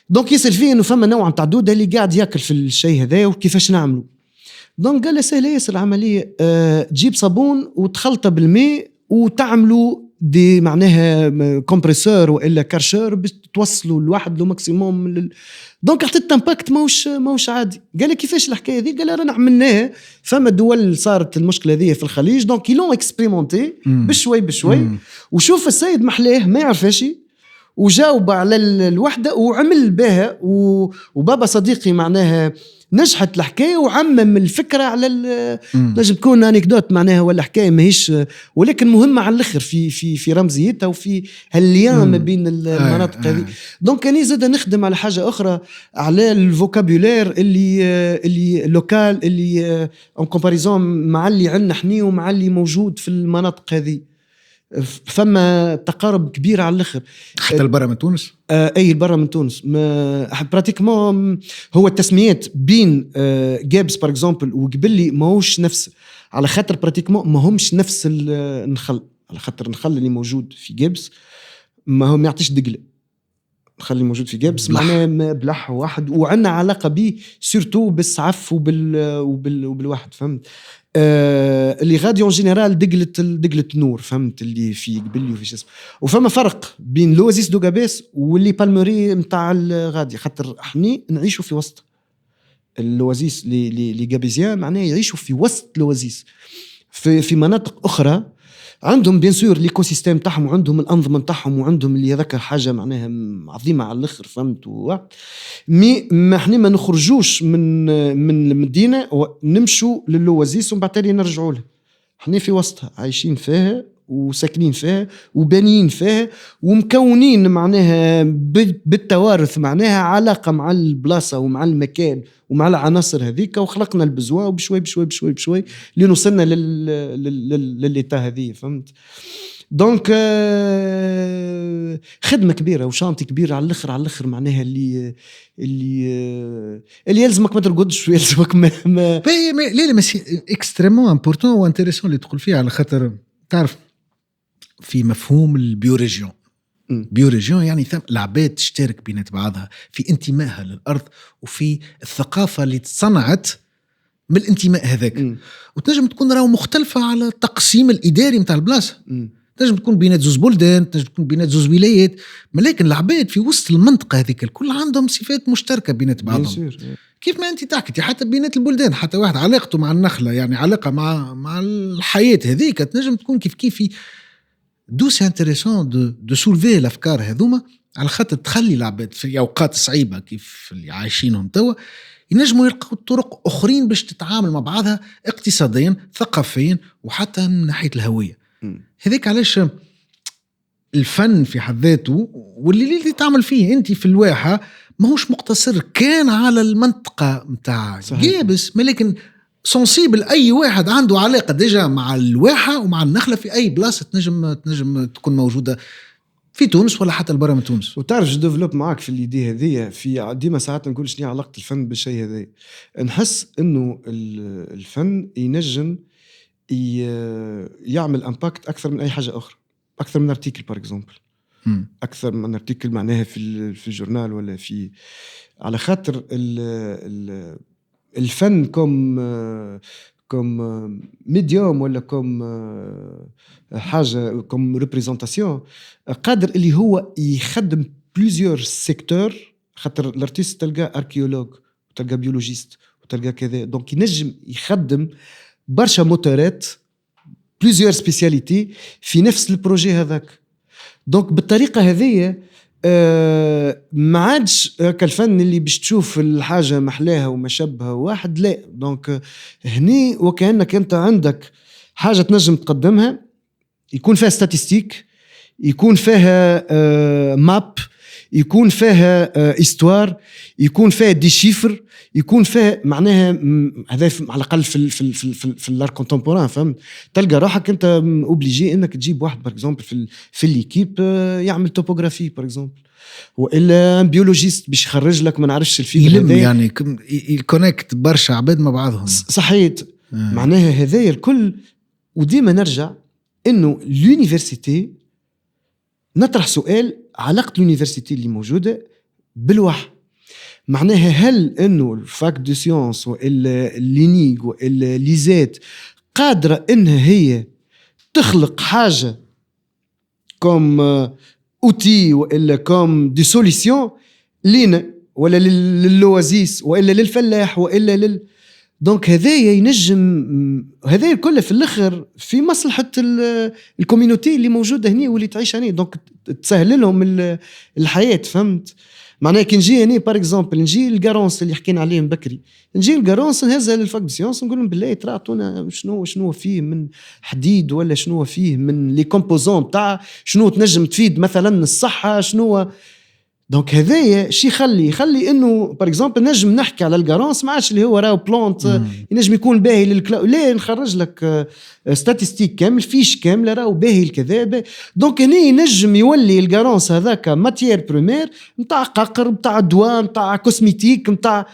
Speaker 1: دونك يسأل فيه انه فما نوع نتاع دوده اللي قاعد ياكل في الشيء هذا وكيفاش نعمله. دونك قال له سهله ياسر العمليه، تجيب صابون وتخلطه بالماء وتعملوا دي معناها كومبريسور والا كارشور باش توصلوا الواحد لو ماكسيموم دونك حطيت امباكت ماهوش عادي. قال لي كيفاش الحكايه هذه؟ قال لي رانا عملناها، فما دول صارت المشكله هذه في الخليج، دونك يلون اكسبيريمونتي بشوي وشوف السيد محلاه ما يعرفش وجاوب على الوحده وعمل بها. وبابا صديقي معناها نجحت الحكايه وعمم الفكره على نجم تكون انكدوت معناها ولا حكايه ماهيش، ولكن مهمه على الاخر في رمزيتها وفي هالليان ما بين المناطق هذه. دونك اني زاد نخدم على حاجه اخرى، على الفوكابولير اللي لوكال، اللي ان كومباريزون مع اللي عندنا حني ومع اللي موجود في المناطق هذه. فما تقارب كبير على الاخر
Speaker 2: حتى البرا من تونس.
Speaker 1: اي البرا من تونس براتيكمون هو التسميات بين جابس بار اكزامبل وقبلي ماهوش نفس، على خاطر براتيكمون ما همش نفس النخل، على خاطر النخل اللي موجود في جابس ما هو ما يعطيش دقله، النخل اللي موجود في جابس معناه بلح واحد وعندنا علاقه به سورتو بالسعف وبالواحد، فهمت. اللي غادي اون جينيرال دقلة نور، فهمت، اللي في قبلي وفي اسمه. وفما فرق بين لوزيس دو غابيس واللي بالموري نتاع الغادي، خاطر احنا نعيشوا في وسط اللوزيس اللي غابيزيان، معناه يعيشوا في وسط لوزيس في مناطق اخرى عندهم بيان سور ليكو سيستيم تاعهم وعندهم الانظمه تاعهم وعندهم اللي ذكر حاجه معناها عظيمه على الاخر، فهمت. ما احنا ما نخرجوش من المدينه ونمشوا للوزيس ومن بعد تالي نرجعوا لها، احنا في وسطها عايشين فيها وساكنين فيها وبانيين فيها ومكونين معناها بالتوارث معناها علاقه مع البلاصه ومع المكان ومع العناصر هذيك، وخلقنا البزوا وبشوي بشوي بشوي بشوي لنوصلنا للإيتا هذه، فهمت. دونك خدمه كبيره وشانتي كبيره على الاخر معناها اللي يلزمك ما ترقدش ويلزمك ما
Speaker 2: لا ماشي اكستريمون امبورطون وانتريسون اللي تقول فيه، على خاطر تعرف في مفهوم البيوريجيون. بيوريجيون يعني العباد تشترك بينات بعضها في انتمائها للأرض وفي الثقافة اللي تصنعت من الانتماء هذاك. وتنجم تكون راهو مختلفة على التقسيم الإداري متاع البلاصة، تنجم تكون بينات زوز بلدان، تنجم تكون بينات زوز ولايات، لكن العباد في وسط المنطقة هذيك الكل عندهم صفات مشتركة بينات بعضهم. كيف ما أنت تحكي حتى بينات البلدان، حتى واحد علاقته مع النخلة يعني علاقة مع الحياة هذيك تنجم تكون كيف دوسي انتريسون دو سولفي الافكار هذوما، على خاطر تخلي العباد في اوقات صعيبه كيف اللي عايشينهم توا ينجموا يلقوا طرق اخرين باش تتعامل مع بعضها اقتصاديا ثقافيا وحتى من ناحيه الهويه. هذيك علاش الفن في حد ذاته واللي تعمل فيه انت في الواحة ماهوش مقتصر كان على المنطقة متاع جابس، ولكن سنسيبل أي واحد عنده علاقة ديجا مع الواحة ومع النخلة في أي بلاصة تنجم تكون موجودة في تونس ولا حتى البرا من تونس.
Speaker 1: وتعرف جو ديفلوب معاك في الإيدي هذية، في ديما ساعات نقول شنو علاقة الفن بالشيء هذا. نحس إنه الفن ينجم يعمل امباكت أكثر من أي حاجة أخرى، أكثر من ارتيكل بار اكزومبل، أكثر من ارتيكل معناها في الجورنال ولا في، على خاطر الفن كم ميديوم ولا كم حاجة كم ريبريزنتاسيون قادر اللي هو يخدم بليزيور سيكتور. خاطر الارتيست تلقى اركيولوج وتلقى بيولوجيست وتلقى كذا، دونك ينجم يخدم برشا موتورات بليزيور سبيسياليتي في نفس البروجي هذاك. دونك بالطريقة هذه ما عادش كالفن اللي باش تشوف الحاجة محلاها وما شبها واحد، لا. دونك هني وكأنك انت عندك حاجة تنجم تقدمها، يكون فيها ستاتيستيك، يكون فيها ماب، يكون فيها استوار، يكون فيها دي شيفر، يكون فيها معناها هذا على الأقل في الار كونتمبوران. فهمت؟ تلقى روحك انت اوبليجي انك تجيب واحد بار اكزومبل في ليكيب يعمل توبوغرافي بار اكزومبل، والا بيولوجيست باش يخرج لك ما نعرفش الفيلم
Speaker 2: يلم يعني يكونكت برشا عباد مع بعضهم.
Speaker 1: صحيت. معناها هذايا الكل. وديما نرجع انه اليونيفرسيتي نطرح سؤال علاقة اليونيفرسيتي اللي موجودة بالوحي. معناها هل انه الفاك دو سيونس والا اللينيغ والا ليزات قادرة انها هي تخلق حاجة كوم اوتي والا كوم دي سوليسيون لينا ولا للوازيس والا للفلاح والا دونك هذايا ينجم، هذايا كله في الاخر في مصلحه الكوميونيتي اللي موجوده هنا واللي تعيش هنا، دونك تسهل لهم الحياه. فهمت؟ معناها كي نجي هنا بار اكزومبل نجي الجارونس اللي حكينا عليهم بكري، نجي الجارونس نهزها للفاك دو سيونس نقول لهم بالله ترى عطونا شنو فيه من حديد ولا شنو فيه من لي كومبوزون تاع شنو تنجم تفيد مثلا الصحه شنو. دونك هذايا شي يخلي انه بار اكزومبل نجم نحكي على الجارونس ما عادش اللي هو راو بلانت ينجم يكون باهي لا نخرج لك ستاتيستيك كامل فيش كامله راو باهي الكذا. دونك هنا ينجم يولي الجارونس هذاك ماتيير بريمير نتاع ققر نتاع دواء نتاع كوسميتيك نتاع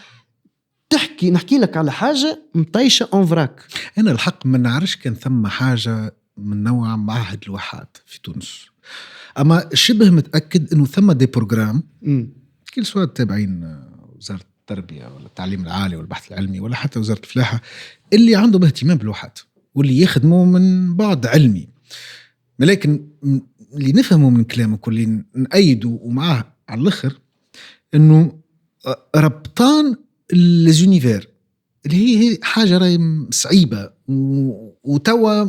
Speaker 1: نحكي لك على حاجه مطيشه اون فراك.
Speaker 2: انا الحق ما نعرفش كان ثم حاجه من نوع معهد الواحات في تونس، اما شبه متاكد انه ثم دي بروجرام كل سواء تابعين وزاره التربيه ولا التعليم العالي والبحث العلمي ولا حتى وزاره الفلاحه اللي عندهم اهتمام بالواحات واللي يخدموا من بعد علمي. ولكن اللي نفهمه من كلامك واللي نأيده ومعاه على الاخر انه ربطان لزونيفير اللي هي حاجه راهي صعيبه وتوا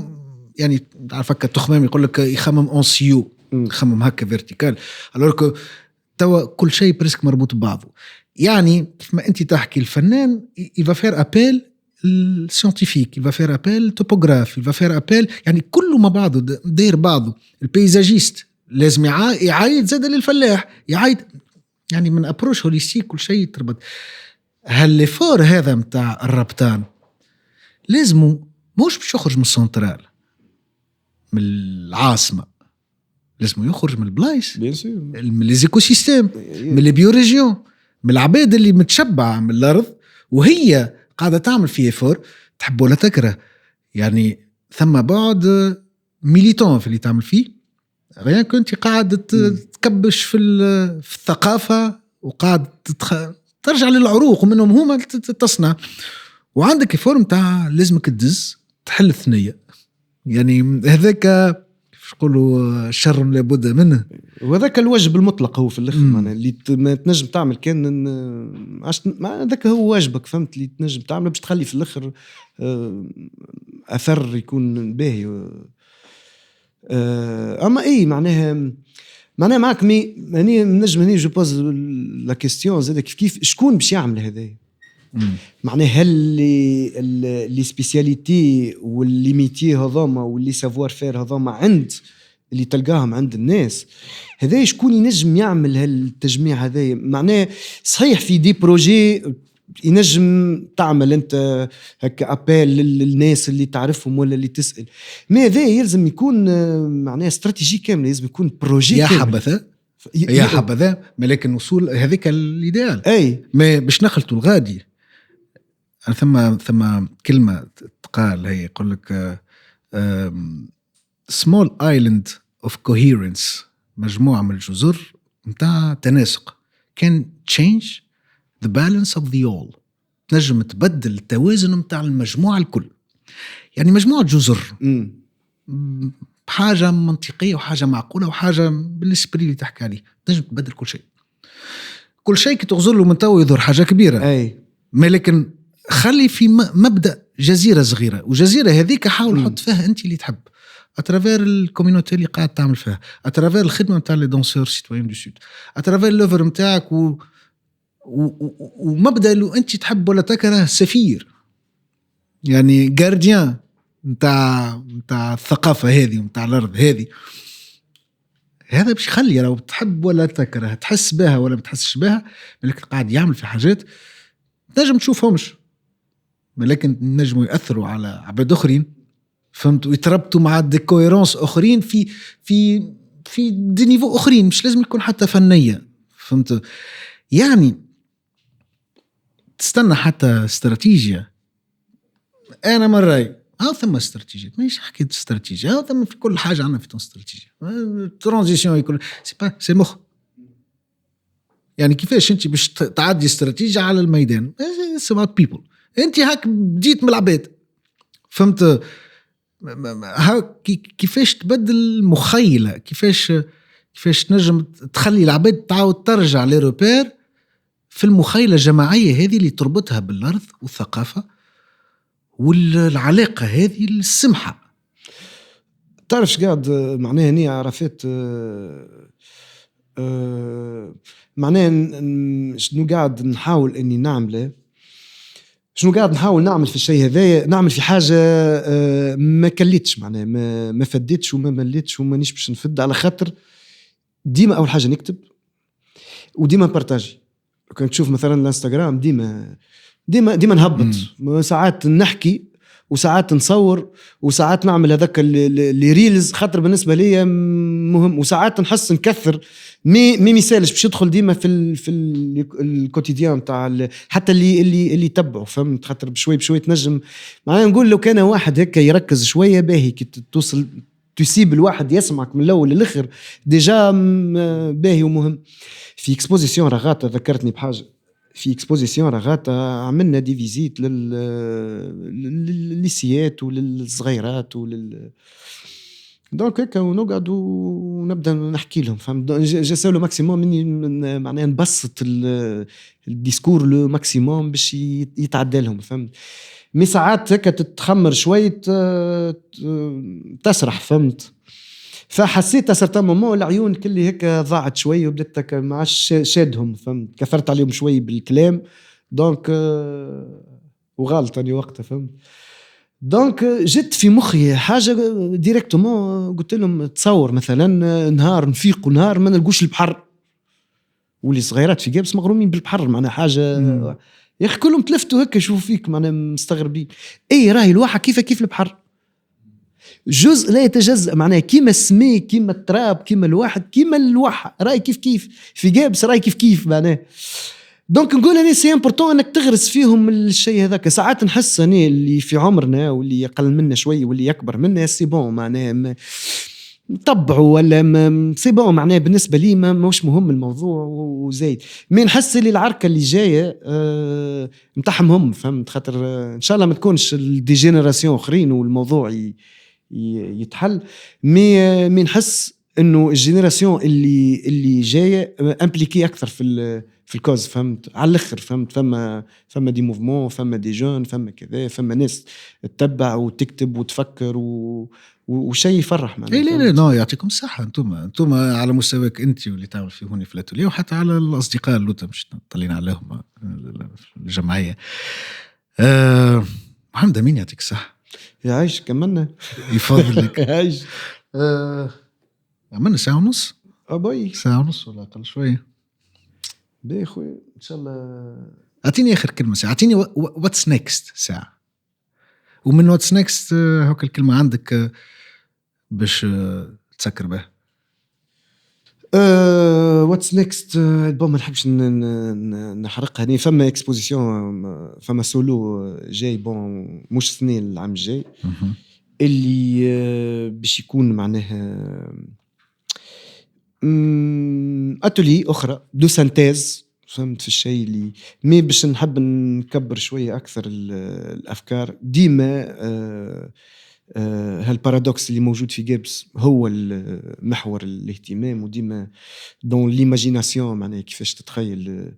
Speaker 2: يعني تعرفك التخمام يقول لك يخمم اون سيو خمم هكا فيرتيكال، alors que توا كل شيء بريسك مربوط ببعضه. يعني كيف ما انت تحكي الفنان il va faire appel السينتيفيك، il va faire appel توبوغراف، il va faire appel يعني كله مع بعضه داير بعضه. البيزاجيست لازم يعايد زاد للفلاح يعايد، يعني من ابروش هوليستيك كل شيء تربط. هالليفور هذا متاع الربطان لازمه مش باش يخرج من السنترال من العاصمه، لازم يخرج من البلايص من ليزيكو سيستيم من البيوريجيون من العباد اللي متشبعه من الارض وهي قاعده تعمل فيه فور تحب ولا تكره. يعني ثم بعد ميليتون في اللي تعمل فيه غير كنت قاعد تكبش في الثقافه وقاعد ترجع للعروق ومنهم هما تصنع. وعندك فورم تاع لازمك تدز تحل الثنيه، يعني هذاك يقولوا شر لابد منه،
Speaker 1: وهذاك الواجب المطلق هو في الاخر. معناها اللي ما تنجم تعمل كان هذاك هو واجبك. فهمت؟ اللي تنجم تعمله باش تخلي في الاخر اثر يكون باهي. اما اي معناها معك يعني نجم هني جو بوز لا كيستيون زاد كيف شكون باش يعمل هذا. معناها هل لي سبيسياليتي واللي ميتي هذوما واللي سافوار فير هذوما عند اللي تلقاهم عند الناس هذا شكون ينجم يعمل هالتجميع هذا؟ معناه صحيح في دي بروجي ينجم تعمل انت هكا ابيل للناس اللي تعرفهم ولا اللي تسأل، ما هذا يلزم يكون معناه استراتيجي كامل، لازم يكون بروجي
Speaker 2: يا
Speaker 1: كامل.
Speaker 2: حبذا يا حبذا، لكن وصول هذيك الايديال.
Speaker 1: اي
Speaker 2: ما باش نخلطوا الغادي. انا ثم كلمه تقال هي يقول لك small island of coherence، مجموعه من الجزر نتاع تناسق can change the balance of the all، تنجم تبدل التوازن نتاع المجموعه الكل. يعني مجموعه جزر بحاجه منطقيه وحاجه معقوله وحاجه بالاسبري اللي تحكي عليه، تنجم تبدل كل شيء. كل شيء كي تغزر له من تو يظهر حاجه كبيره.
Speaker 1: اي
Speaker 2: ما لكن خلي في مبدا جزيره صغيره، وجزيره هذيك حاول حط فيها انت اللي تحب اترافير الكوميونيتي اللي قاعد تعمل فيها، اترافير الخدمه نتاع لي دونسور سيتويان دو سود، اترافير لوفر نتاعك ومبدا لو انت تحب ولا تكره سفير، يعني جارديان نتاع الثقافه هذه نتاع الارض هذه. هذا باش يخلي لو تحب ولا تكره، تحس بها ولا ما تحسش بها، لكن قاعد يعمل في حاجات نجم تشوفهمش، لكن نجموا يأثروا على عباد اخرين، فهمت، ويتربطوا مع دي كويرونس اخرين في دي نيفو اخرين، مش لازم يكون حتى فنيه، فهمت. يعني تستنى حتى استراتيجية. انا من رايي ثم استراتيجيه، ماشي حكايه استراتيجيه، ثم في كل حاجه عندنا في استراتيجيه. ترانزيشن يكون سي مخ، يعني كيفاش انت باش تعدي استراتيجيه على الميدان؟ it's about people. انت هاك بديت من العباد، فهمت، كيفاش تبدل مخيله، كيفاش تنجم تخلي العباد تعاود ترجع لروبير في المخيله الجماعيه هذه اللي تربطها بالارض والثقافه والعلاقه هذه السمحه.
Speaker 1: تعرفش قاعد معناها هني عرفت معناها شنو قاعد نحاول اني نعمله، شنو قاعد نحاول نعمل في الشيء هذا، نعمل في حاجه ما كليتش، معناها ما فديتش وما مليتش وما نيش باش نفد، على خاطر ديما اول حاجه نكتب وديما بارتاجي. كنت تشوف مثلا الانستغرام ديما نهبط، ساعات نحكي وساعات نصور وساعات نعمل هذاك اللي ريلز، خاطر بالنسبه لي مهم، وساعات نحس نكثر مي مثالش باش يدخل ديما في الكوتيديان تاع حتى اللي يتبعوا، فهمت، خاطر بشوي تنجم. معناها نقول لو كان واحد هكا يركز شويه باهي كي توصل تسيب الواحد يسمعك من الاول للاخر ديجا باهي ومهم. في اكسبوزيسيون رغاتا ذكرتني بحاجه، في اكسبوزيسيون رغاتا عملنا دي فيزيت للليسيات وللصغيرات دونك هكا ونقعد ونبدا نحكي لهم، فهم، جسوا له ماكسيموم مني معناها نبسط الديسكور لو ماكسيموم باش يتعدى لهم، فهمت. مي ساعات هكا تتخمر شويه تسرح، فهمت. فحسيت سرتان مومون العيون كلي هكا ضاعت شويه وبدت هكا مع شادهم، فهمت، كثرت عليهم شويه بالكلام، دونك وغلطني وقتها، فهمت. دونك جت في مخي حاجه ديريكتومون، قلت لهم تصور مثلا نهار نفيق ونهار ما نلقوش البحر، واللي صغيرات في جابس مغرومين بالبحر، معناها حاجه يا اخي كلهم تلفتوا هكا شوفوا فيك، معناها مستغربين. اي راهي الواحه كيف البحر، جزء لا يتجزأ، معناها كيما السمي كيما التراب كيما الواحد كيما الواحة، راي كيف في جابس راي كيف معناها. دونك نقول أنا سي امبورطون انك تغرس فيهم الشيء هذاك. ساعات نحس أنا اللي في عمرنا واللي يقل منا شوي واللي يكبر منا سي بون، معناها طبعوا ولا سي بون، معناها بالنسبة لي مش مهم الموضوع وزايد. مين نحس اللي العركة اللي جاية متاعهم هم، فهمت، خاطر إن شاء الله ما تكونش الديجينيراسيون آخرين والموضوع يتحل. مي نحس انه الجينيراسيون اللي جايه امبليكي اكثر في الكوز، فهمت، على الاخر، فهمت. فما دي موفمون، فما دي جون، فما كذا، فما ناس تتبع وتكتب وتفكر وشيء يفرح معنا.
Speaker 2: لا يعطيكم الصحه. انتم على مستواك انت واللي تعمل فيه هوني في الاتوليه، وحتى على الاصدقاء اللي مش طلعنا عليهم الجمعيه. محمد امين يعطيك الصحه.
Speaker 1: يعيش كملنا
Speaker 2: يفضلك.
Speaker 1: يعيش.
Speaker 2: عملنا ساعة ونص.
Speaker 1: أبوي
Speaker 2: ساعة ونص ولا أقل شوية.
Speaker 1: باهي خويا إن شاء الله.
Speaker 2: أعطيني آخر كلمة ساعة. أعطيني what's next ساعة. ومن what's next هوك الكلمة عندك باش تسكر بها.
Speaker 1: واتس نيكست البوم ما نحبش نحرقها. يعني فما اكسبوزيسيون، فما سولو جاي بون مش سنة العام الجاي اللي باش يكون معناها اتولي اخرى دو سانتيز، فهمت في الشيء اللي مي باش نحب نكبر شويه اكثر الافكار. ديما هالبارادوكس اللي موجود في جيبس هو محور الاهتمام، وديما دون ليماجيناسيون معناها كيفاش تتخيل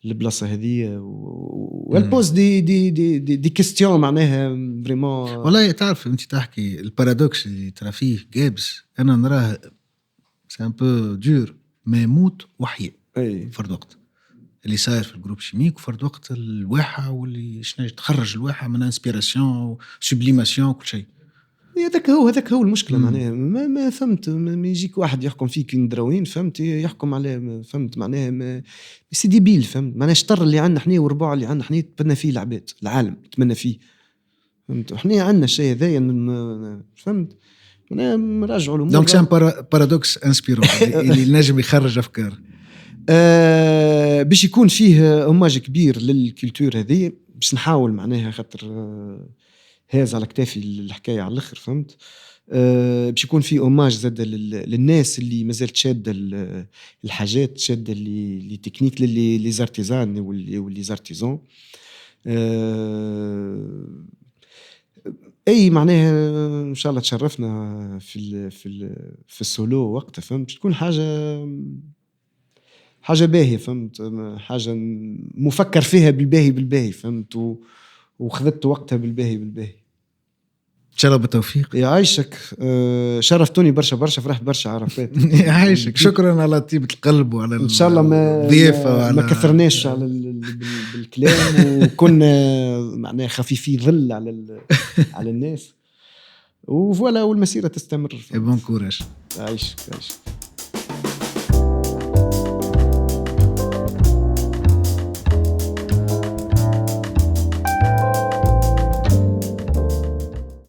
Speaker 1: البلاصه هذه والبوز دي كيستيون معناها فريمون.
Speaker 2: والله تعرف انت تحكي البارادوكس اللي ترى فيه جيبس انا نراه سي ان بو دور، ما يموت وحي فرد وقت اللي صاير في الجروب شيميك، وفرد وقت الواحه واللي شنو تخرج الواحه من انسبيراسيون وسوبليماسيون وكل شيء.
Speaker 1: هذاك هو المشكله معناها ما فهمت. ما يجيك واحد يحكم فيك ندروين فهمت، يحكم عليه فهمت معناها سي ديبيل فهمت معناها. الشطر اللي عندنا احنا والربع اللي عندنا احنا تبنى فيه العباد، العالم تبنى فيه فهمت. احنا عندنا الشيء هذايا فهمت معناها نراجعوا الامور.
Speaker 2: دونك سان بارادوكس انسبيرون اللي نجم يخرج افكار.
Speaker 1: باش يكون فيه اوماج كبير للكولتور هذه، باش نحاول معناها خاطر هاز على كتافي الحكايه على الاخر فهمت. باش يكون في اوماج زاد للناس اللي مازالت شاده الحاجات، شاده لي تكنيك لي زارتيزان واللي زارتيزون. اي معناها ان شاء الله تشرفنا في السولو وقتها فهمت. تكون حاجه باهيه فهمت، حاجه مفكر فيها بالباهي فهمت، وخذت وقتها بالباهي.
Speaker 2: ان شاء الله بالتوفيق.
Speaker 1: يعيشك. شرفتوني برشا فرحت برشا عرفات.
Speaker 2: يعيشك. شكرا على طيبة القلب وعلى
Speaker 1: ان شاء الله ما كثرناش على بالكلام، وكنا معناها خفيفي ظل على الناس، وفوالا والمسيرة تستمر.
Speaker 2: بون كوراج.
Speaker 1: يعيشك.